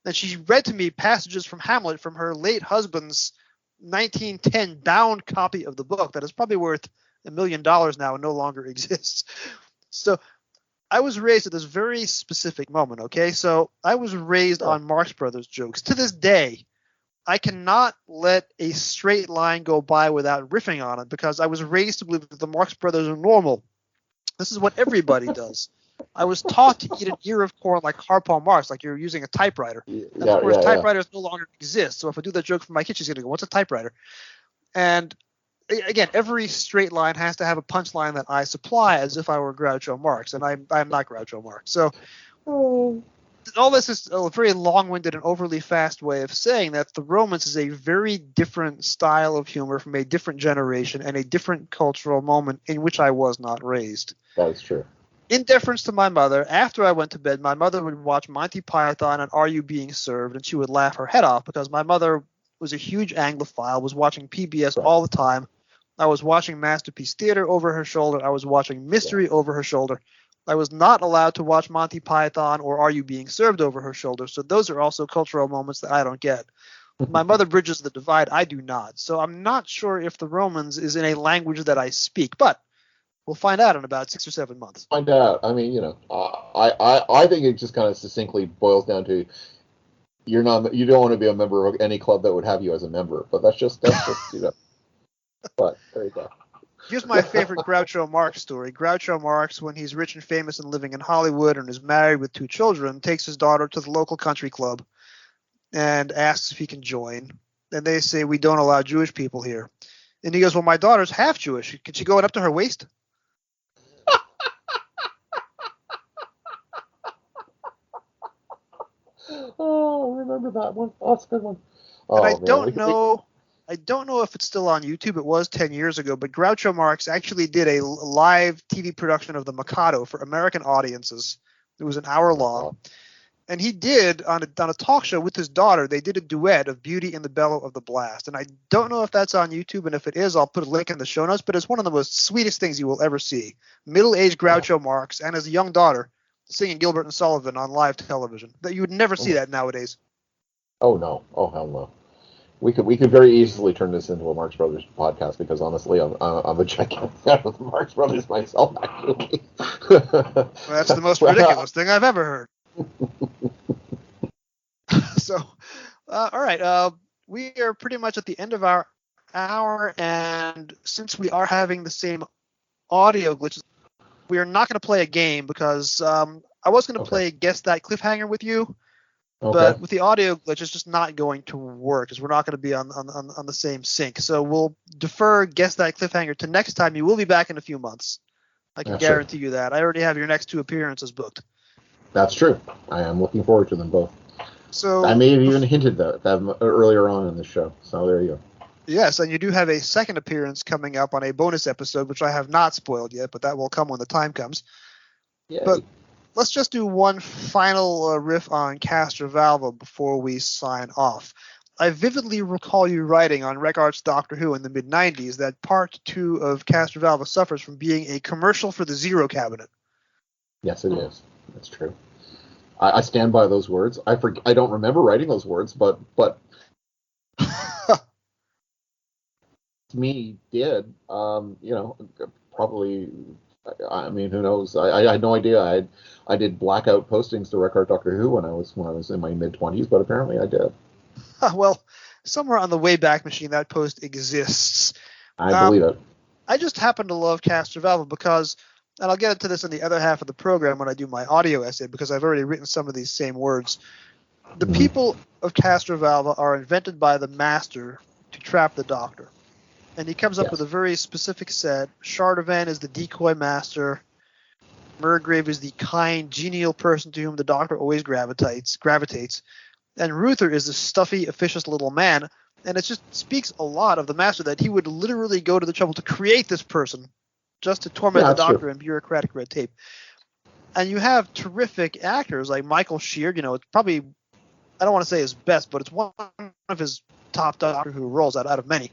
S5: And she read to me passages from Hamlet from her late husband's 1910 bound copy of the book that is probably worth $1 million now and no longer exists. So I was raised at this very specific moment, okay? So I was raised on Marx Brothers jokes. To this day, I cannot let a straight line go by without riffing on it because I was raised to believe that the Marx Brothers are normal. This is what everybody does. I was taught to eat an ear of corn like Harpo Marx, like you're using a typewriter. And of course, typewriters no longer exist. So if I do that joke for my kid, she's going to go, what's a typewriter? And again, every straight line has to have a punchline that I supply as if I were Groucho Marx, and I'm not Groucho Marx. So all this is a very long-winded and overly fast way of saying that the Romans is a very different style of humor from a different generation and a different cultural moment in which I was not raised.
S8: That is true.
S5: In deference to my mother, after I went to bed, my mother would watch Monty Python and Are You Being Served, and she would laugh her head off because my mother was a huge Anglophile, was watching PBS all the time. I was watching Masterpiece Theater over her shoulder. I was watching Mystery over her shoulder. I was not allowed to watch Monty Python or Are You Being Served over her shoulder. So those are also cultural moments that I don't get. My mother bridges the divide. I do not. So I'm not sure if the Romans is in a language that I speak, but we'll find out in about 6 or 7 months.
S8: Find out. I mean, I think it just kind of succinctly boils down to you don't want to be a member of any club that would have you as a member. But that's just But there you go.
S5: Here's my favorite Groucho Marx story. Groucho Marx, when he's rich and famous and living in Hollywood and is married with 2 children, takes his daughter to the local country club. and asks if he can join. And they say, we don't allow Jewish people here. And he goes, well, my daughter's half Jewish. Can she go up to her waist?
S8: Oh, I remember that one. Oh, that's a good one. Oh,
S5: And I
S8: man.
S5: don't know if it's still on YouTube. It was 10 years ago, but Groucho Marx actually did a live TV production of The Mikado for American audiences. It was an hour long. And he did, on a talk show with his daughter, they did a duet of Beauty and the Bellow of the Blast. And I don't know if that's on YouTube, and if it is, I'll put a link in the show notes, but it's one of the most sweetest things you will ever see. Middle-aged Groucho Marx and his young daughter singing Gilbert and Sullivan on live television. That you would never see that nowadays.
S8: Oh, no. Oh, hell no. We could very easily turn this into a Marx Brothers podcast because honestly, I'm a gigantic fan of the Marx Brothers myself, actually.
S5: That's the most ridiculous thing I've ever heard. So, all right. We are pretty much at the end of our hour, and since we are having the same audio glitches, we are not going to play a game because I was going to play Guess That Cliffhanger with you, but with the audio glitch, it's just not going to work because we're not going to be on the same sync. So we'll defer Guess That Cliffhanger to next time. You will be back in a few months. I can guarantee you that. I already have your next 2 appearances booked.
S8: That's true. I am looking forward to them both.
S5: So
S8: I may have even hinted that earlier on in the show. So there you go.
S5: Yes, and you do have a second appearance coming up on a bonus episode, which I have not spoiled yet, but that will come when the time comes.
S8: Yay.
S5: But let's just do one final riff on Castrovalva before we sign off. I vividly recall you writing on Regards Doctor Who in the mid-90s that Part 2 of Castrovalva suffers from being a commercial for the Zero Cabinet.
S8: Yes, it is. That's true. I stand by those words. I don't remember writing those words, but me did. Probably. I mean, who knows? I had no idea. I did blackout postings to Record Doctor Who when I was in my mid-20s, but apparently I did.
S5: Well, somewhere on the Wayback Machine, that post exists.
S8: I believe it.
S5: I just happen to love Castrovalva because, and I'll get into this in the other half of the program when I do my audio essay, because I've already written some of these same words. The people of Castrovalva are invented by the Master to trap the Doctor. And he comes up with a very specific set. Shardovan is the decoy master. Murgrave is the kind, genial person to whom the Doctor always gravitates. And Ruther is the stuffy, officious little man. And it just speaks a lot of the Master that he would literally go to the trouble to create this person just to torment the Doctor in bureaucratic red tape. And you have terrific actors like Michael Sheard. It's probably, I don't want to say his best, but it's one of his top Doctor Who roles out of many.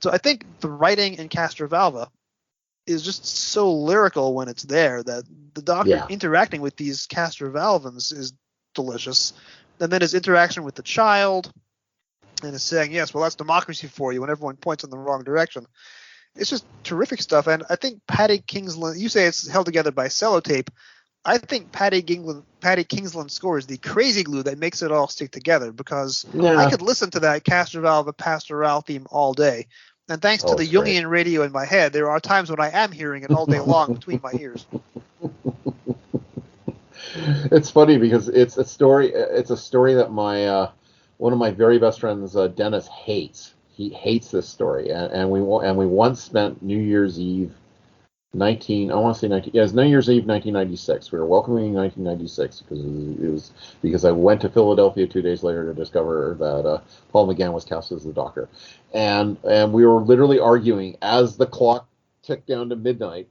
S5: So I think the writing in Castrovalva is just so lyrical when it's there that the Doctor interacting with these Castrovalvans is delicious. And then his interaction with the child and is saying, yes, well, that's democracy for you when everyone points in the wrong direction. It's just terrific stuff. And I think Paddy Kingsland, you say it's held together by sellotape. I think Paddy Kingsland's score is the crazy glue that makes it all stick together because I could listen to that Castrovalva Pastoral theme all day. And thanks to the Jungian radio in my head, there are times when I am hearing it all day long between my ears.
S8: It's funny because it's a story that my one of my very best friends, Dennis, hates. He hates this story, and we once spent New Year's Eve, New Year's Eve 1996. We were welcoming 1996 because I went to Philadelphia 2 days later to discover that Paul McGann was cast as the Doctor, and we were literally arguing as the clock ticked down to midnight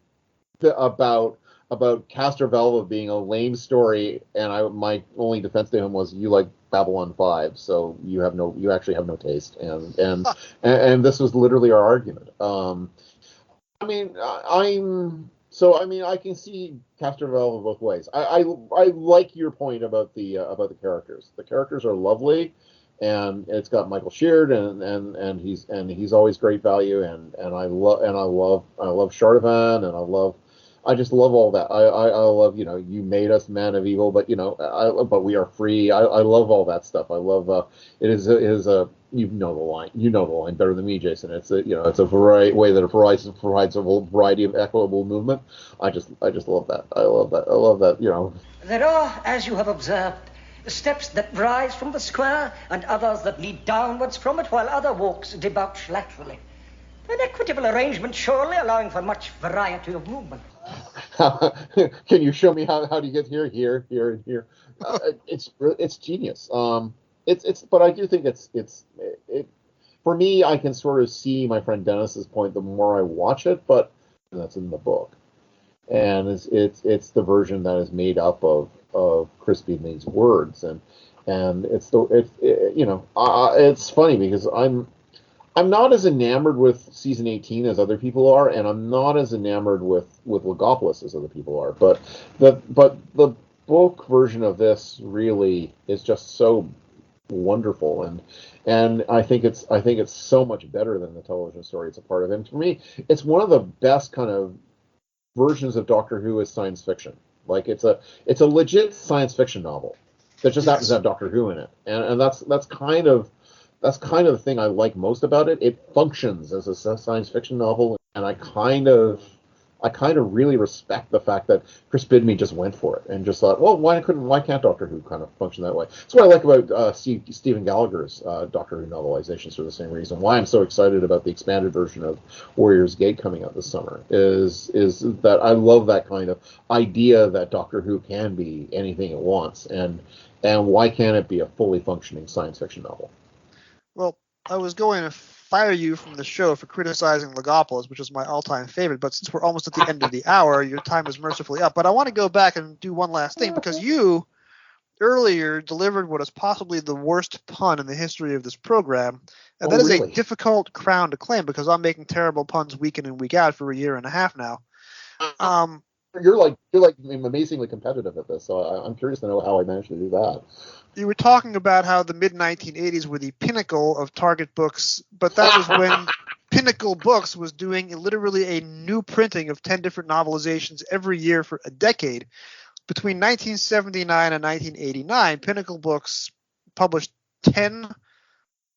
S8: about Castrovalva being a lame story, and my only defense to him was, you like Babylon 5, so you actually have no taste, and this was literally our argument. I can see Castrovalva both ways. I like your point about the characters. The characters are lovely, and it's got Michael Sheard, and he's always great value, and I love Shardovan, and I just love all that. I love, you made us man of evil, but but we are free. I love all that stuff. I love it is a you know the line better than me, Jason. It's a a way that it provides a whole variety of equitable movement. I just love that. I love that. There are, as you have observed,
S10: steps that rise from the square and others that lead downwards from it, while other walks debouch laterally. An equitable arrangement, surely, allowing for much variety of movement.
S8: Can you show me how do you get here, and here? It's genius. But I do think it's for me. I can sort of see my friend Dennis's point the more I watch it, but that's in the book, and it's the version that is made up of Chris Beadney's words, and it's funny because I'm not as enamored with season 18 as other people are, and I'm not as enamored with Logopolis as other people are. But the book version of this really is just so wonderful, and I think it's so much better than the television story it's a part of. And for me, it's one of the best kind of versions of Doctor Who as science fiction. Like it's a legit science fiction novel that just happens to have Doctor Who in it, and that's kind of the thing I like most about it. It functions as a science fiction novel, and I kind of really respect the fact that Chris Bidney just went for it and just thought, well, why can't Doctor Who kind of function that way? That's what I like about Stephen Gallagher's Doctor Who novelizations for the same reason. Why I'm so excited about the expanded version of Warrior's Gate coming out this summer is that I love that kind of idea that Doctor Who can be anything it wants, and why can't it be a fully functioning science fiction novel?
S5: Well, I was going to fire you from the show for criticizing Logopolis, which is my all-time favorite, but since we're almost at the end of the hour, your time is mercifully up. But I want to go back and do one last thing, because you earlier delivered what is possibly the worst pun in the history of this program, and that is really a difficult crown to claim, because I'm making terrible puns week in and week out for a year and a half now.
S8: You're like amazingly competitive at this, so I'm curious to know how I managed to do that.
S5: You were talking about how the mid-1980s were the pinnacle of Target books, but that was when Pinnacle Books was doing literally a new printing of 10 different novelizations every year for a decade. Between 1979 and 1989, Pinnacle Books published 10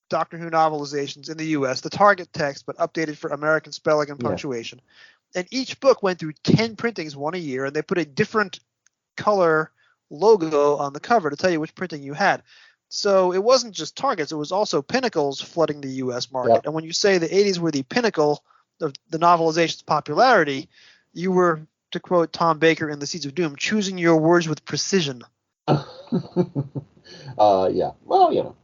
S5: Doctor Who novelizations in the U.S., the Target text, but updated for American spelling and punctuation. Yeah. And each book went through 10 printings, one a year, and they put a different color logo on the cover to tell you which printing you had. So it wasn't just Targets, it was also Pinnacles flooding the U.S. market. Yep. And when you say the 80s were the pinnacle of the novelization's popularity, you were, to quote Tom Baker in The Seeds of Doom, choosing your words with precision.
S8: Yeah. Well,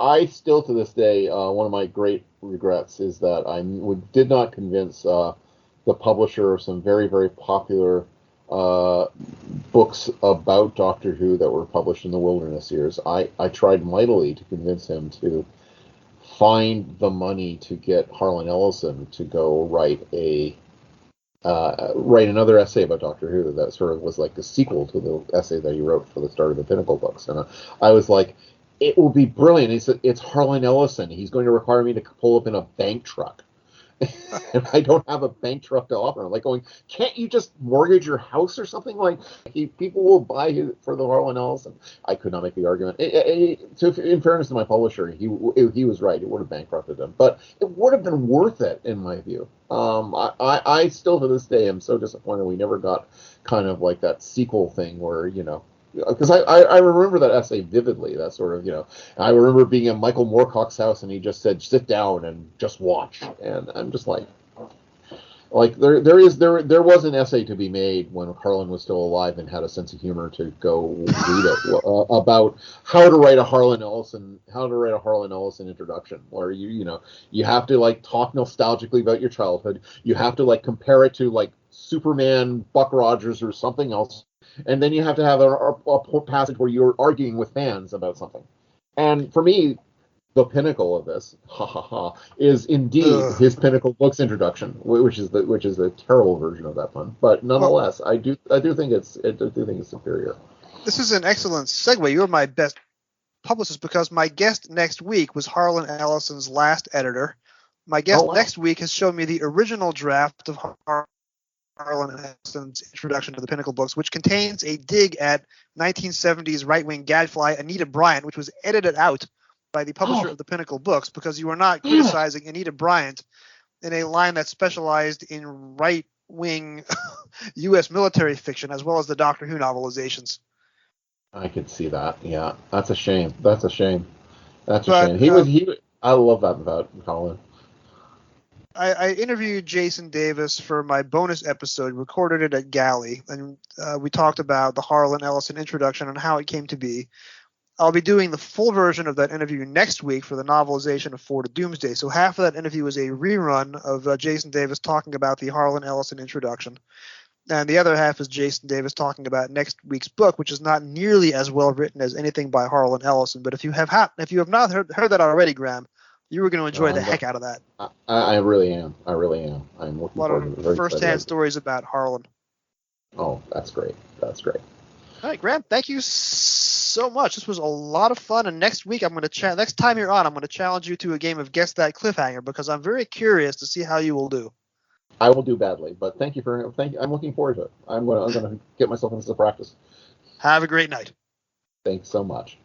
S8: I still to this day, one of my great regrets is that I did not convince the publisher of some very, very popular books about Doctor Who that were published in the Wilderness years. I tried mightily to convince him to find the money to get Harlan Ellison to go write another essay about Doctor Who that sort of was like a sequel to the essay that he wrote for the start of the Pinnacle books. And I was like, it will be brilliant. He said, it's Harlan Ellison. He's going to require me to pull up in a bank truck. And I don't have a bank truck to offer. I'm like going, can't you just mortgage your house or something? Like, people will buy it for the Harlan Ellison. I could not make the argument. So in fairness to my publisher, he was right. It would have bankrupted him, but it would have been worth it in my view. I still to this day am so disappointed we never got kind of like that sequel thing where, because I remember that essay vividly. That sort of, I remember being at Michael Moorcock's house and he just said, sit down and just watch. And I'm just like there was an essay to be made when Harlan was still alive and had a sense of humor to go read it about how to write a Harlan Ellison introduction, where you have to like talk nostalgically about your childhood. You have to like compare it to like Superman, Buck Rogers, or something else. And then you have to have a passage where you're arguing with fans about something. And for me, the pinnacle of this, is indeed his Pinnacle Books introduction, which is the terrible version of that pun. But nonetheless, I do think it's superior.
S5: This is an excellent segue. You're my best publicist because my guest next week was Harlan Ellison's last editor. My guest next week has shown me the original draft of Harlan Ellison's introduction to the Pinnacle Books, which contains a dig at 1970s right-wing gadfly Anita Bryant, which was edited out by the publisher of the Pinnacle Books because you are not criticizing Anita Bryant in a line that specialized in right-wing U.S. military fiction as well as the Doctor Who novelizations.
S8: I could see that. Yeah, that's a shame. That's a shame. That's a
S5: But
S8: shame. I love that about Colin.
S5: I interviewed Jason Davis for my bonus episode, recorded it at Galley, and we talked about the Harlan Ellison introduction and how it came to be. I'll be doing the full version of that interview next week for the novelization of Four to Doomsday. So half of that interview is a rerun of Jason Davis talking about the Harlan Ellison introduction. And the other half is Jason Davis talking about next week's book, which is not nearly as well written as anything by Harlan Ellison. But if you have not heard that already, Graham, you were going to enjoy the heck out of that.
S8: I really am. I really am. I'm looking
S5: A lot
S8: forward to it.
S5: of
S8: Very
S5: first-hand
S8: excited.
S5: stories about Harlan.
S8: Oh, that's great. That's great.
S5: All right, Graham, thank you so much. This was a lot of fun. And next week, next time you're on, I'm going to challenge you to a game of Guess That Cliffhanger because I'm very curious to see how you will do.
S8: I will do badly, but thank you. I'm looking forward to it. I'm going to get myself into the practice.
S5: Have a great night.
S8: Thanks so much.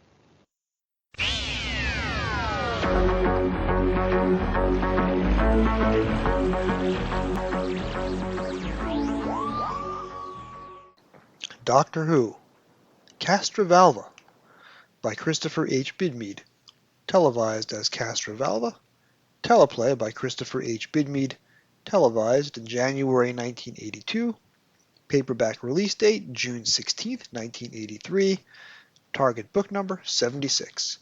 S5: Doctor Who, Castrovalva, by Christopher H. Bidmead, televised as Castrovalva, teleplay by Christopher H. Bidmead, televised in January 1982, paperback release date June 16, 1983, target book number 76.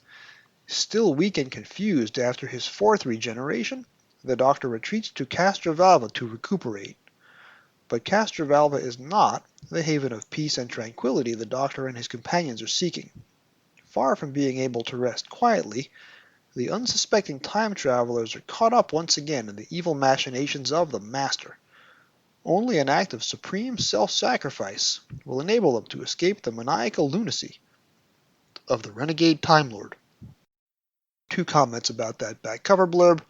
S5: Still weak and confused after his fourth regeneration, the Doctor retreats to Castrovalva to recuperate. But Castrovalva is not the haven of peace and tranquility the Doctor and his companions are seeking. Far from being able to rest quietly, the unsuspecting time travelers are caught up once again in the evil machinations of the Master. Only an act of supreme self-sacrifice will enable them to escape the maniacal lunacy of the renegade Time Lord. 2 comments about that back cover blurb.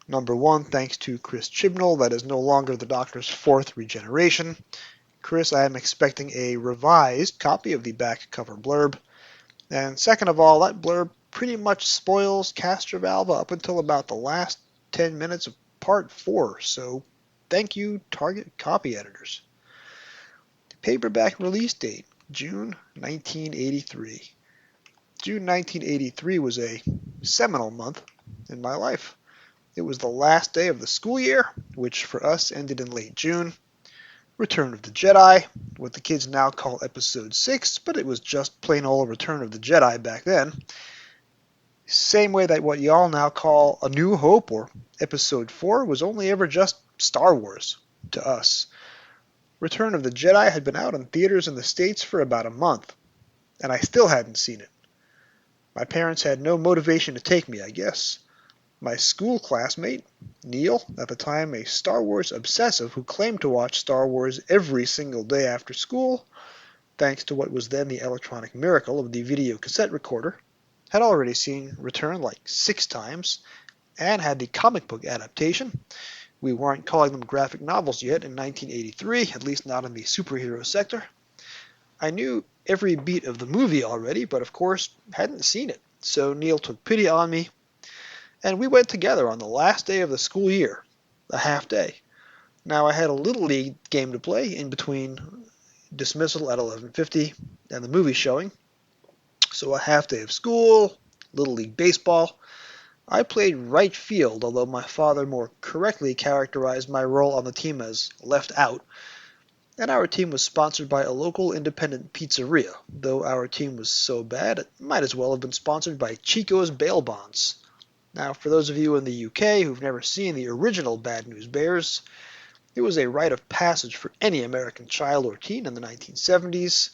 S5: Number 1, thanks to Chris Chibnall, that is no longer the Doctor's 4th regeneration. Chris, I am expecting a revised copy of the back cover blurb. And second of all, that blurb pretty much spoils Castrovalva up until about the last 10 minutes of part 4, so thank you, Target copy editors. Paperback release date, June 1983. June 1983 was a seminal month in my life. It was the last day of the school year, which for us ended in late June. Return of the Jedi, what the kids now call Episode 6, but it was just plain old Return of the Jedi back then. Same way that what y'all now call A New Hope or Episode 4 was only ever just Star Wars to us. Return of the Jedi had been out in theaters in the States for about a month, and I still hadn't seen it. My parents had no motivation to take me, I guess. My school classmate, Neil, at the time a Star Wars obsessive who claimed to watch Star Wars every single day after school, thanks to what was then the electronic miracle of the video cassette recorder, had already seen Return like 6 times, and had the comic book adaptation. We weren't calling them graphic novels yet in 1983, at least not in the superhero sector. I knew every beat of the movie already, but of course hadn't seen it, so Neil took pity on me, and we went together on the last day of the school year, a half day. Now I had a Little League game to play in between dismissal at 11:50 and the movie showing, so a half day of school, Little League baseball. I played right field, although my father more correctly characterized my role on the team as left out, and our team was sponsored by a local independent pizzeria, though our team was so bad it might as well have been sponsored by Chico's Bail Bonds. Now, for those of you in the UK who've never seen the original Bad News Bears, it was a rite of passage for any American child or teen in the 1970s,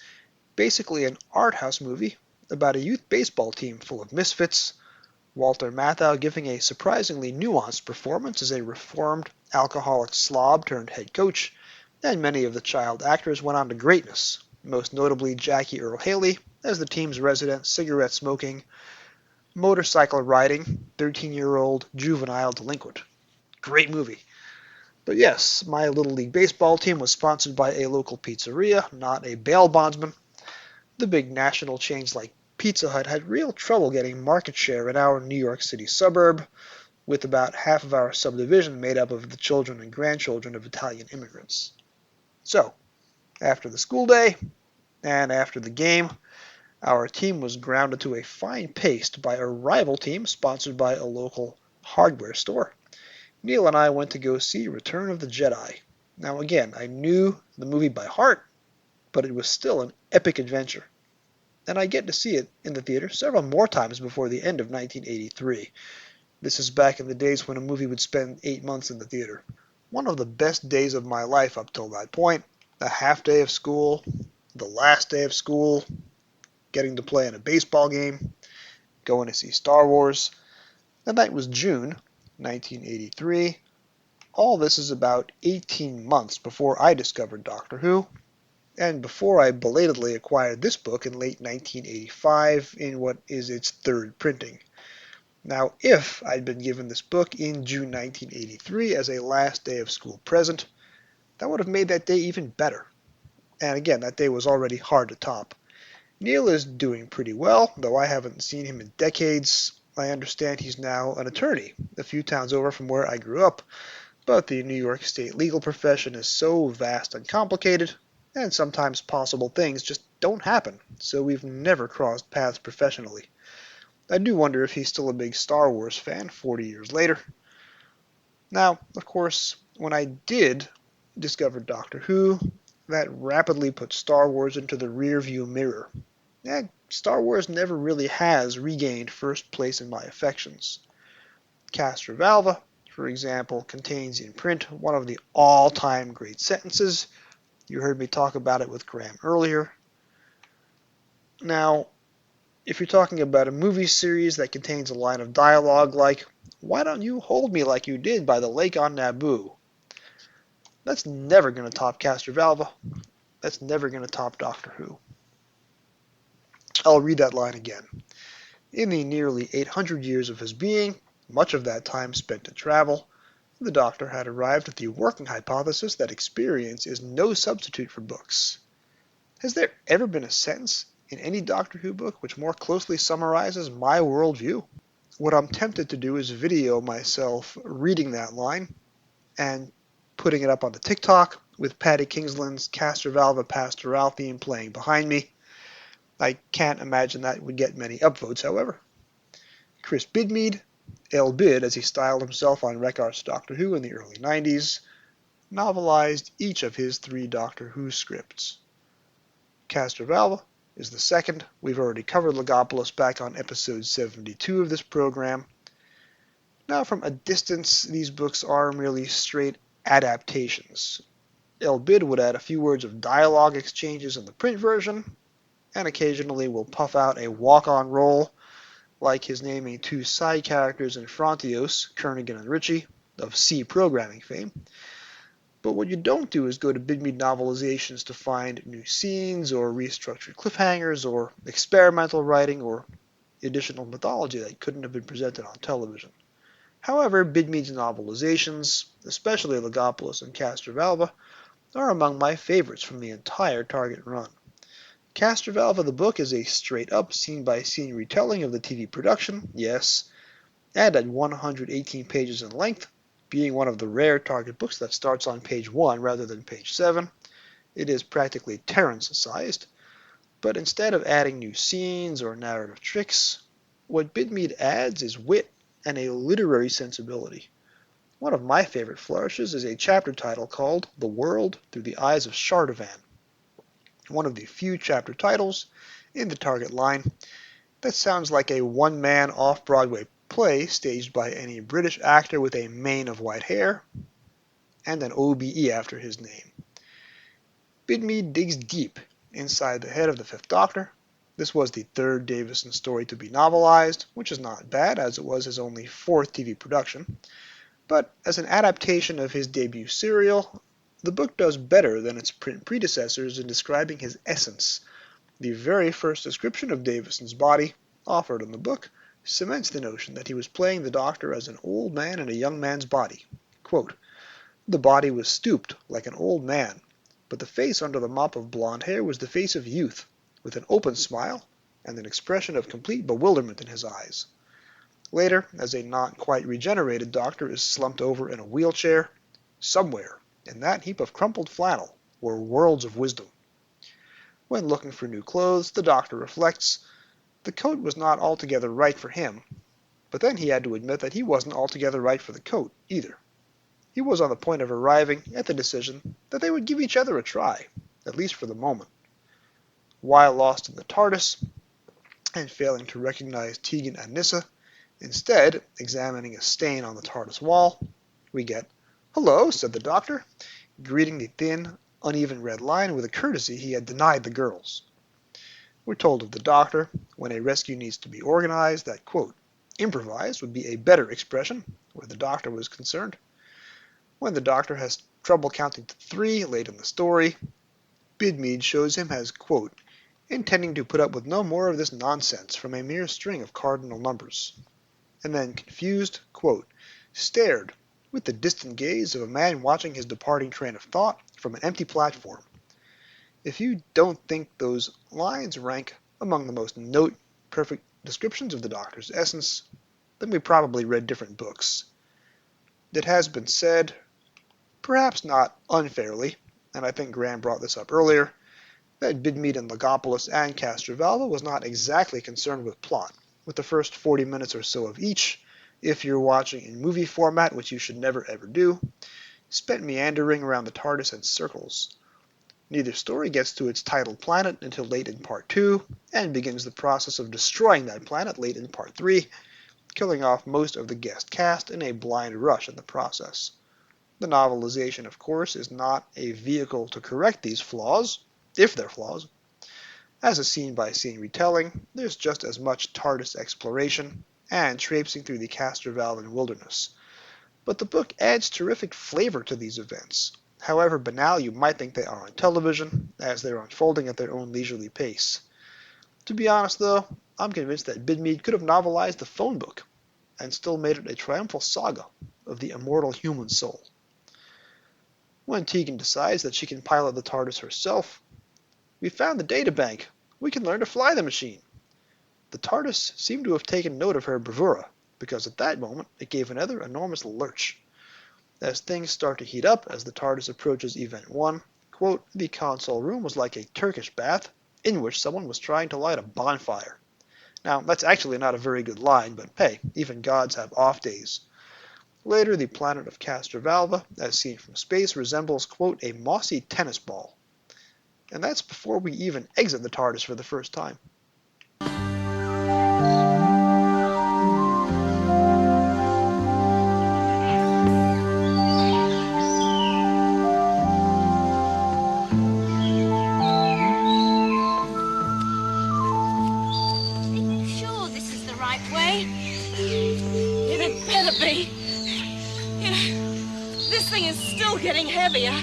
S5: basically an art house movie about a youth baseball team full of misfits, Walter Matthau giving a surprisingly nuanced performance as a reformed alcoholic slob turned head coach, and many of the child actors went on to greatness, most notably Jackie Earle Haley as the team's resident cigarette-smoking, motorcycle-riding, 13-year-old juvenile delinquent. Great movie. But yes, my Little League baseball team was sponsored by a local pizzeria, not a bail bondsman. The big national chains like Pizza Hut had real trouble getting market share in our New York City suburb, with about half of our subdivision made up of the children and grandchildren of Italian immigrants. So, after the school day, and after the game, Our team was grounded to a fine pace by a rival team sponsored by a local hardware store. Neil and I went to go see Return of the Jedi. Now again, I knew the movie by heart, but it was still an epic adventure. And I get to see it in the theater several more times before the end of 1983. This is back in the days when a movie would spend 8 months in the theater. One of the best days of my life up till that point. A half day of school, the last day of school, getting to play in a baseball game, going to see Star Wars. The night was June 1983. All this is about 18 months before I discovered Doctor Who, and before I belatedly acquired this book in late 1985 in what is its third printing. Now, if I'd been given this book in June 1983 as a last day of school present, that would have made that day even better. And again, that day was already hard to top. Neil is doing pretty well, though I haven't seen him in decades. I understand he's now an attorney, a few towns over from where I grew up, but the New York State legal profession is so vast and complicated, and sometimes possible things just don't happen, so we've never crossed paths professionally. I do wonder if he's still a big Star Wars fan 40 years later. Now, of course, when I did discover Doctor Who, that rapidly put Star Wars into the rearview mirror. And Star Wars never really has regained first place in my affections. Castrovalva, for example, contains in print one of the all-time great sentences. You heard me talk about it with Graeme earlier. Now, if you're talking about a movie series that contains a line of dialogue like, "Why don't you hold me like you did by the lake on Naboo?" That's never going to top Castrovalva. That's never going to top Doctor Who. I'll read that line again. In the nearly 800 years of his being, much of that time spent in travel, the Doctor had arrived at the working hypothesis that experience is no substitute for books. Has there ever been a sentence in any Doctor Who book which more closely summarizes my worldview? What I'm tempted to do is video myself reading that line and putting it up on the TikTok with Paddy Kingsland's Castrovalva Pastoral theme playing behind me. I can't imagine that would get many upvotes, however. Chris Bidmead, El Bid as he styled himself on Rekart's Doctor Who in the early 90s, novelized each of his 3 Doctor Who scripts. Castrovalva is the second. We've already covered Logopolis back on episode 72 of this program. Now, from a distance, these books are merely straight adaptations. El Bid would add a few words of dialogue exchanges in the print version, and occasionally will puff out a walk-on role, like his naming 2 side characters in Frontios, Kernighan and Ritchie, of C programming fame. But what you don't do is go to Bidmead novelizations to find new scenes, or restructured cliffhangers, or experimental writing, or additional mythology that couldn't have been presented on television. However, Bidmead's novelizations, especially Logopolis and Castrovalva, are among my favorites from the entire Target run. Castrovalva the book is a straight-up, scene-by-scene retelling of the TV production, yes, and at 118 pages in length, being one of the rare Target books that starts on page 1 rather than page 7, it is practically Terrence-sized, but instead of adding new scenes or narrative tricks, what Bidmead adds is wit and a literary sensibility. One of my favorite flourishes is a chapter title called The World Through the Eyes of Shardovan, one of the few chapter titles in the Target line that sounds like a one-man off-Broadway play staged by any British actor with a mane of white hair and an OBE after his name. Bidmead digs deep inside the head of the Fifth Doctor. This was the 3rd Davison story to be novelized, which is not bad as it was his only 4th TV production, but as an adaptation of his debut serial, the book does better than its print predecessors in describing his essence. The very first description of Davison's body, offered in the book, cements the notion that he was playing the Doctor as an old man in a young man's body. Quote, "The body was stooped like an old man, but the face under the mop of blonde hair was the face of youth, with an open smile and an expression of complete bewilderment in his eyes. Later, as a not quite regenerated Doctor is slumped over in a wheelchair, somewhere in that heap of crumpled flannel were worlds of wisdom." When looking for new clothes, the Doctor reflects the coat was not altogether right for him, but then he had to admit that he wasn't altogether right for the coat, either. He was on the point of arriving at the decision that they would give each other a try, at least for the moment. While lost in the TARDIS, and failing to recognize Tegan and Nyssa, instead examining a stain on the TARDIS wall, we get, "Hello," said the Doctor, greeting the thin, uneven red line with a courtesy he had denied the girls. We're told of the Doctor, when a rescue needs to be organized, that, quote, "improvised would be a better expression," where the Doctor was concerned. When the Doctor has trouble counting to 3 late in the story, Bidmead shows him as, quote, "intending to put up with no more of this nonsense from a mere string of cardinal numbers," and then confused, quote, "stared with the distant gaze of a man watching his departing train of thought from an empty platform." If you don't think those lines rank among the most note-perfect descriptions of the Doctor's essence, then we probably read different books. It has been said, perhaps not unfairly, and I think Graeme brought this up earlier, that Bidmead and Logopolis and Castrovalva was not exactly concerned with plot, with the first 40 minutes or so of each, if you're watching in movie format, which you should never ever do, spent meandering around the TARDIS in circles. Neither story gets to its titled planet until late in Part 2, and begins the process of destroying that planet late in Part 3, killing off most of the guest cast in a blind rush in the process. The novelization, of course, is not a vehicle to correct these flaws, if they're flaws. As a scene-by-scene retelling, there's just as much TARDIS exploration and traipsing through the Castrovalvan wilderness. But the book adds terrific flavor to these events, however banal you might think they are on television, as they're unfolding at their own leisurely pace. To be honest, though, I'm convinced that Bidmead could have novelized the phone book, and still made it a triumphal saga of the immortal human soul. When Tegan decides that she can pilot the TARDIS herself, "We found the databank. We can learn to fly the machine." The TARDIS seemed to have taken note of her bravura, because at that moment it gave another enormous lurch. As things start to heat up as the TARDIS approaches Event 1, quote, "the console room was like a Turkish bath in which someone was trying to light a bonfire." Now, that's actually not a very good line, but hey, even gods have off days. Later, the planet of Castrovalva, as seen from space, resembles, quote, "a mossy tennis ball." And that's before we even exit the TARDIS for the first time.
S11: Sure this is the right way? It better be. You know, this thing is still getting heavier.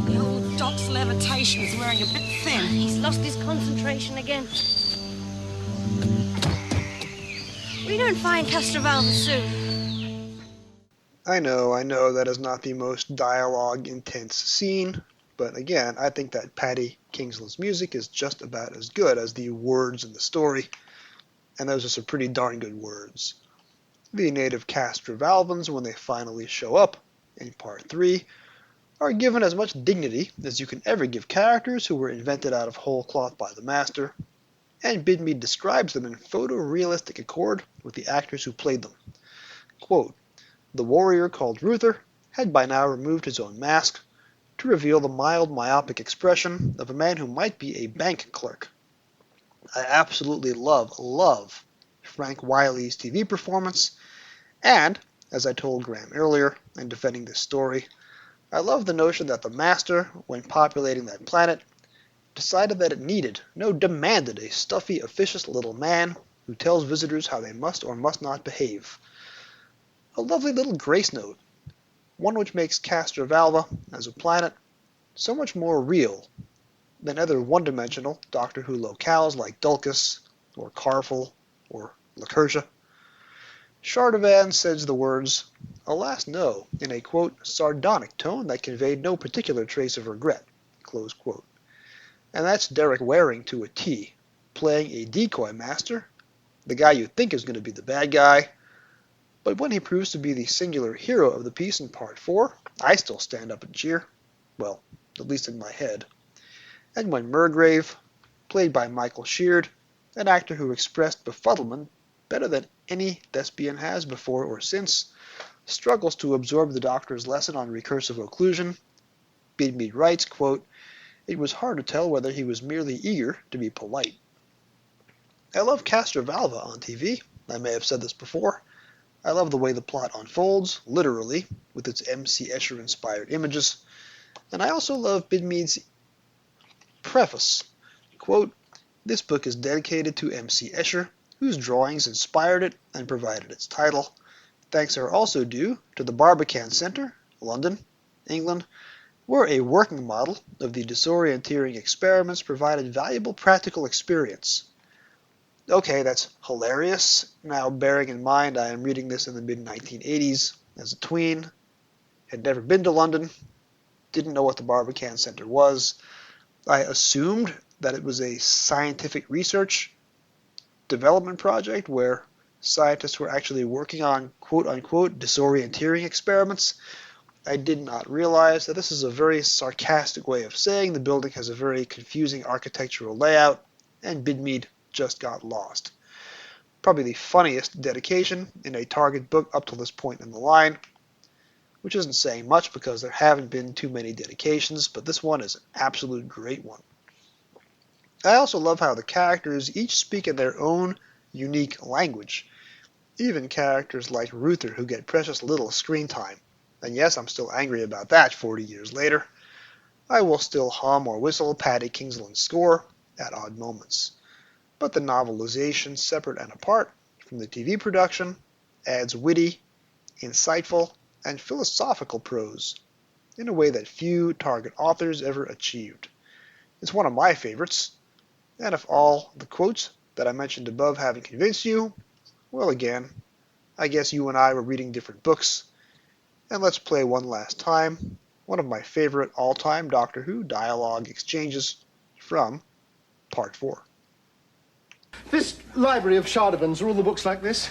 S11: The old Doc's levitation is wearing a bit thin.
S3: He's lost his concentration again. We don't find Castrovalva soon.
S5: I know that is not the most dialogue-intense scene, but again, I think that Paddy Kingsland's music is just about as good as the words in the story, and those are some pretty darn good words. The native Castrovalvans, when they finally show up in Part 3, are given as much dignity as you can ever give characters who were invented out of whole cloth by the Master, and Bidmead describes them in photorealistic accord with the actors who played them. Quote, "The warrior called Ruther had by now removed his own mask to reveal the mild myopic expression of a man who might be a bank clerk. I absolutely love Frank Wiley's TV performance, and, as I told Graeme earlier in defending this story, I love the notion that the Master, when populating that planet, decided that it needed, no, demanded, a stuffy, officious little man who tells visitors how they must or must not behave. A lovely little grace note, one which makes Castrovalva, as a planet, so much more real than other one-dimensional Doctor Who locales like Dulcus, or Carful, or Lacertia. Shardavan says the words, "Alas, no," in a, quote, sardonic tone that conveyed no particular trace of regret, close quote. And that's Derek Waring to a T, playing a decoy master, the guy you think is going to be the bad guy. But when he proves to be the singular hero of the piece in Part 4, I still stand up and cheer. Well, at least in my head. And when Murgrave, played by Michael Sheard, an actor who expressed befuddlement better than any thespian has before or since, struggles to absorb the Doctor's lesson on recursive occlusion, Bidmead writes, quote, "It was hard to tell whether he was merely eager to be polite." I love Castrovalva on TV. I may have said this before. I love the way the plot unfolds, literally, with its M.C. Escher-inspired images. And I also love Bidmead's preface. Quote, "This book is dedicated to M.C. Escher, whose drawings inspired it and provided its title. Thanks are also due to the Barbican Centre, London, England, where a working model of the disorienteering experiments provided valuable practical experience." Okay, that's hilarious. Now, bearing in mind I am reading this in the mid-1980s as a tween, had never been to London, didn't know what the Barbican Centre was. I assumed that it was a scientific research development project where scientists were actually working on quote-unquote disorienteering experiments. I did not realize that this is a very sarcastic way of saying the building has a very confusing architectural layout, and Bidmead just got lost. Probably the funniest dedication in a Target book up to this point in the line, which isn't saying much because there haven't been too many dedications, but this one is an absolute great one. I also love how the characters each speak in their own unique language. Even characters like Ruther, who get precious little screen time. And yes, I'm still angry about that 40 years later. I will still hum or whistle Paddy Kingsland's score at odd moments. But the novelization, separate and apart from the TV production, adds witty, insightful, and philosophical prose in a way that few Target authors ever achieved. It's one of my favorites, and if all the quotes that I mentioned above haven't convinced you, well again, I guess you and I were reading different books. And let's play one last time one of my favorite all-time Doctor Who dialogue exchanges from Part 4.
S12: This library of Shardovans are all the books like this?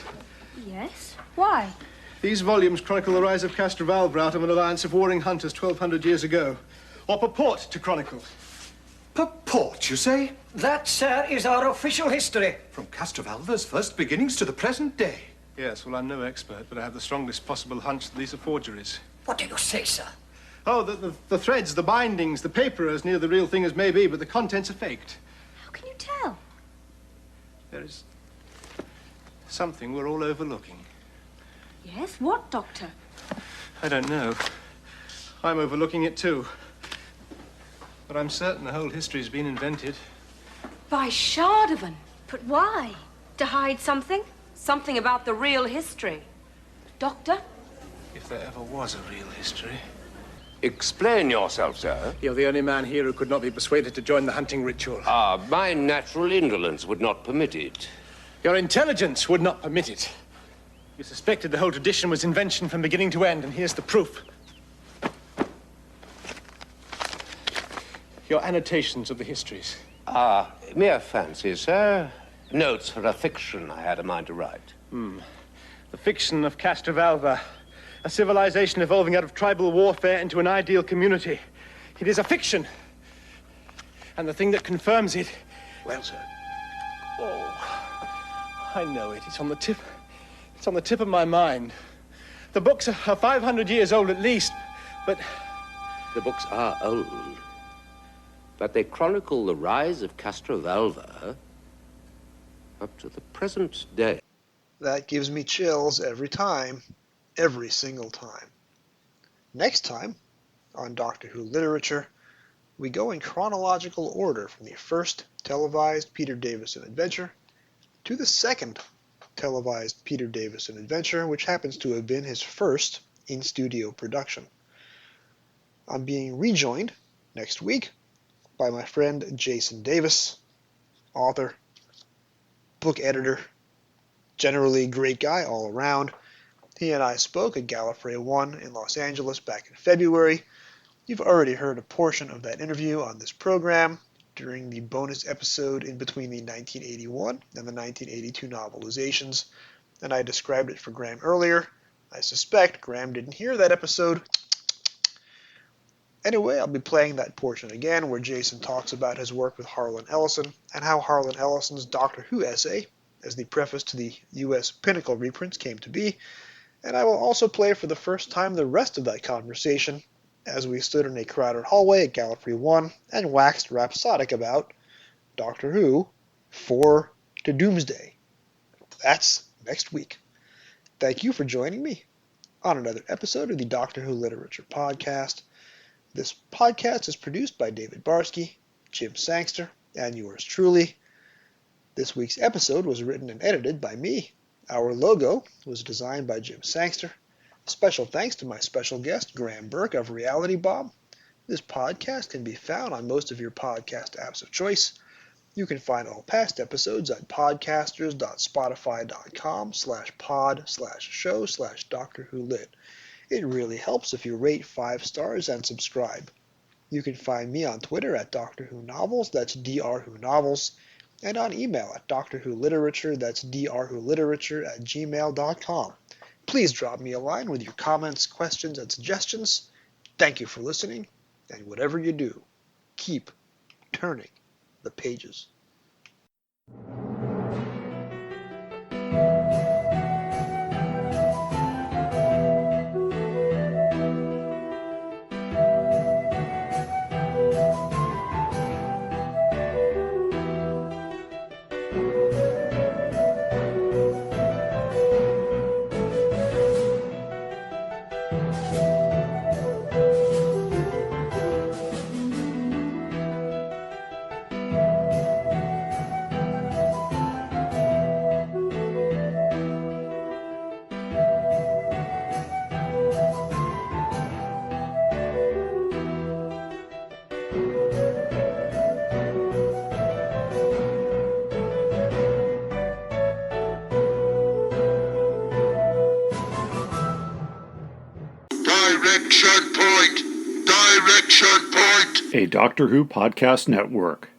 S3: Yes? Why?
S12: These volumes chronicle the rise of Castrovalva out of an alliance of warring hunters 1,200 years ago. Or purport to chronicle.
S13: Purport, you say?
S10: That, sir, is our official history.
S13: From Castrovalva's first beginnings to the present day.
S12: Yes, well, I'm no expert, but I have the strongest possible hunch that these are forgeries.
S10: What do you say, sir?
S12: Oh, the threads, the bindings, the paper are as near the real thing as may be, but the contents are faked.
S3: How can you tell?
S12: There is something we're all overlooking.
S3: Yes? What, Doctor?
S12: I don't know. I'm overlooking it too. But I'm certain the whole history's been invented.
S11: By Shardovan.
S3: But why? To hide something?
S11: Something about the real history. Doctor?
S12: If there ever was a real history.
S14: Explain yourself, sir.
S12: You're the only man here who could not be persuaded to join the hunting ritual.
S14: My natural indolence would not permit it.
S12: Your intelligence would not permit it. You suspected the whole tradition was invention from beginning to end, and here's the proof. Your annotations of the histories.
S14: Mere fancy, sir. Notes for a fiction I had a mind to write.
S12: The fiction of Castrovalva. A civilization evolving out of tribal warfare into an ideal community. It is a fiction. And the thing that confirms it...
S14: Well, sir.
S12: Oh, I know it. It's on the tip of my mind. The books are 500 years old at least, but...
S14: The books are old. But they chronicle the rise of Castrovalva up to the present day.
S5: That gives me chills every time. Every single time. Next time, on Doctor Who Literature, we go in chronological order from the first televised Peter Davison adventure to the second televised Peter Davison adventure, which happens to have been his first in-studio production. I'm being rejoined next week by my friend Jason Davis, author, book editor, generally great guy all around. He and I spoke at Gallifrey 1 in Los Angeles back in February, You've already heard a portion of that interview on this program during the bonus episode in between the 1981 and the 1982 novelizations, and I described it for Graeme earlier. I suspect Graeme didn't hear that episode. Anyway, I'll be playing that portion again where Jason talks about his work with Harlan Ellison and how Harlan Ellison's Doctor Who essay, as the preface to the US Pinnacle reprints, came to be, and I will also play for the first time the rest of that conversation as we stood in a crowded hallway at Gallifrey 1 and waxed rhapsodic about Doctor Who 4 to Doomsday. That's next week. Thank you for joining me on another episode of the Doctor Who Literature Podcast. This podcast is produced by David Barsky, Jim Sangster, and yours truly. This week's episode was written and edited by me. Our logo was designed by Jim Sangster. Special thanks to my special guest, Graeme Burk of Reality Bomb. This podcast can be found on most of your podcast apps of choice. You can find all past episodes at podcasters.spotify.com/pod/show/Doctor Who Lit. It really helps if you rate 5 stars and subscribe. You can find me on Twitter at Doctor Who Novels, that's Dr. Who Novels, and on email at Doctor Who Literature, that's drwholiterature@gmail.com. Please drop me a line with your comments, questions, and suggestions. Thank you for listening, and whatever you do, keep turning the pages.
S2: Direction point! Direction point!
S4: A Doctor Who Podcast Network.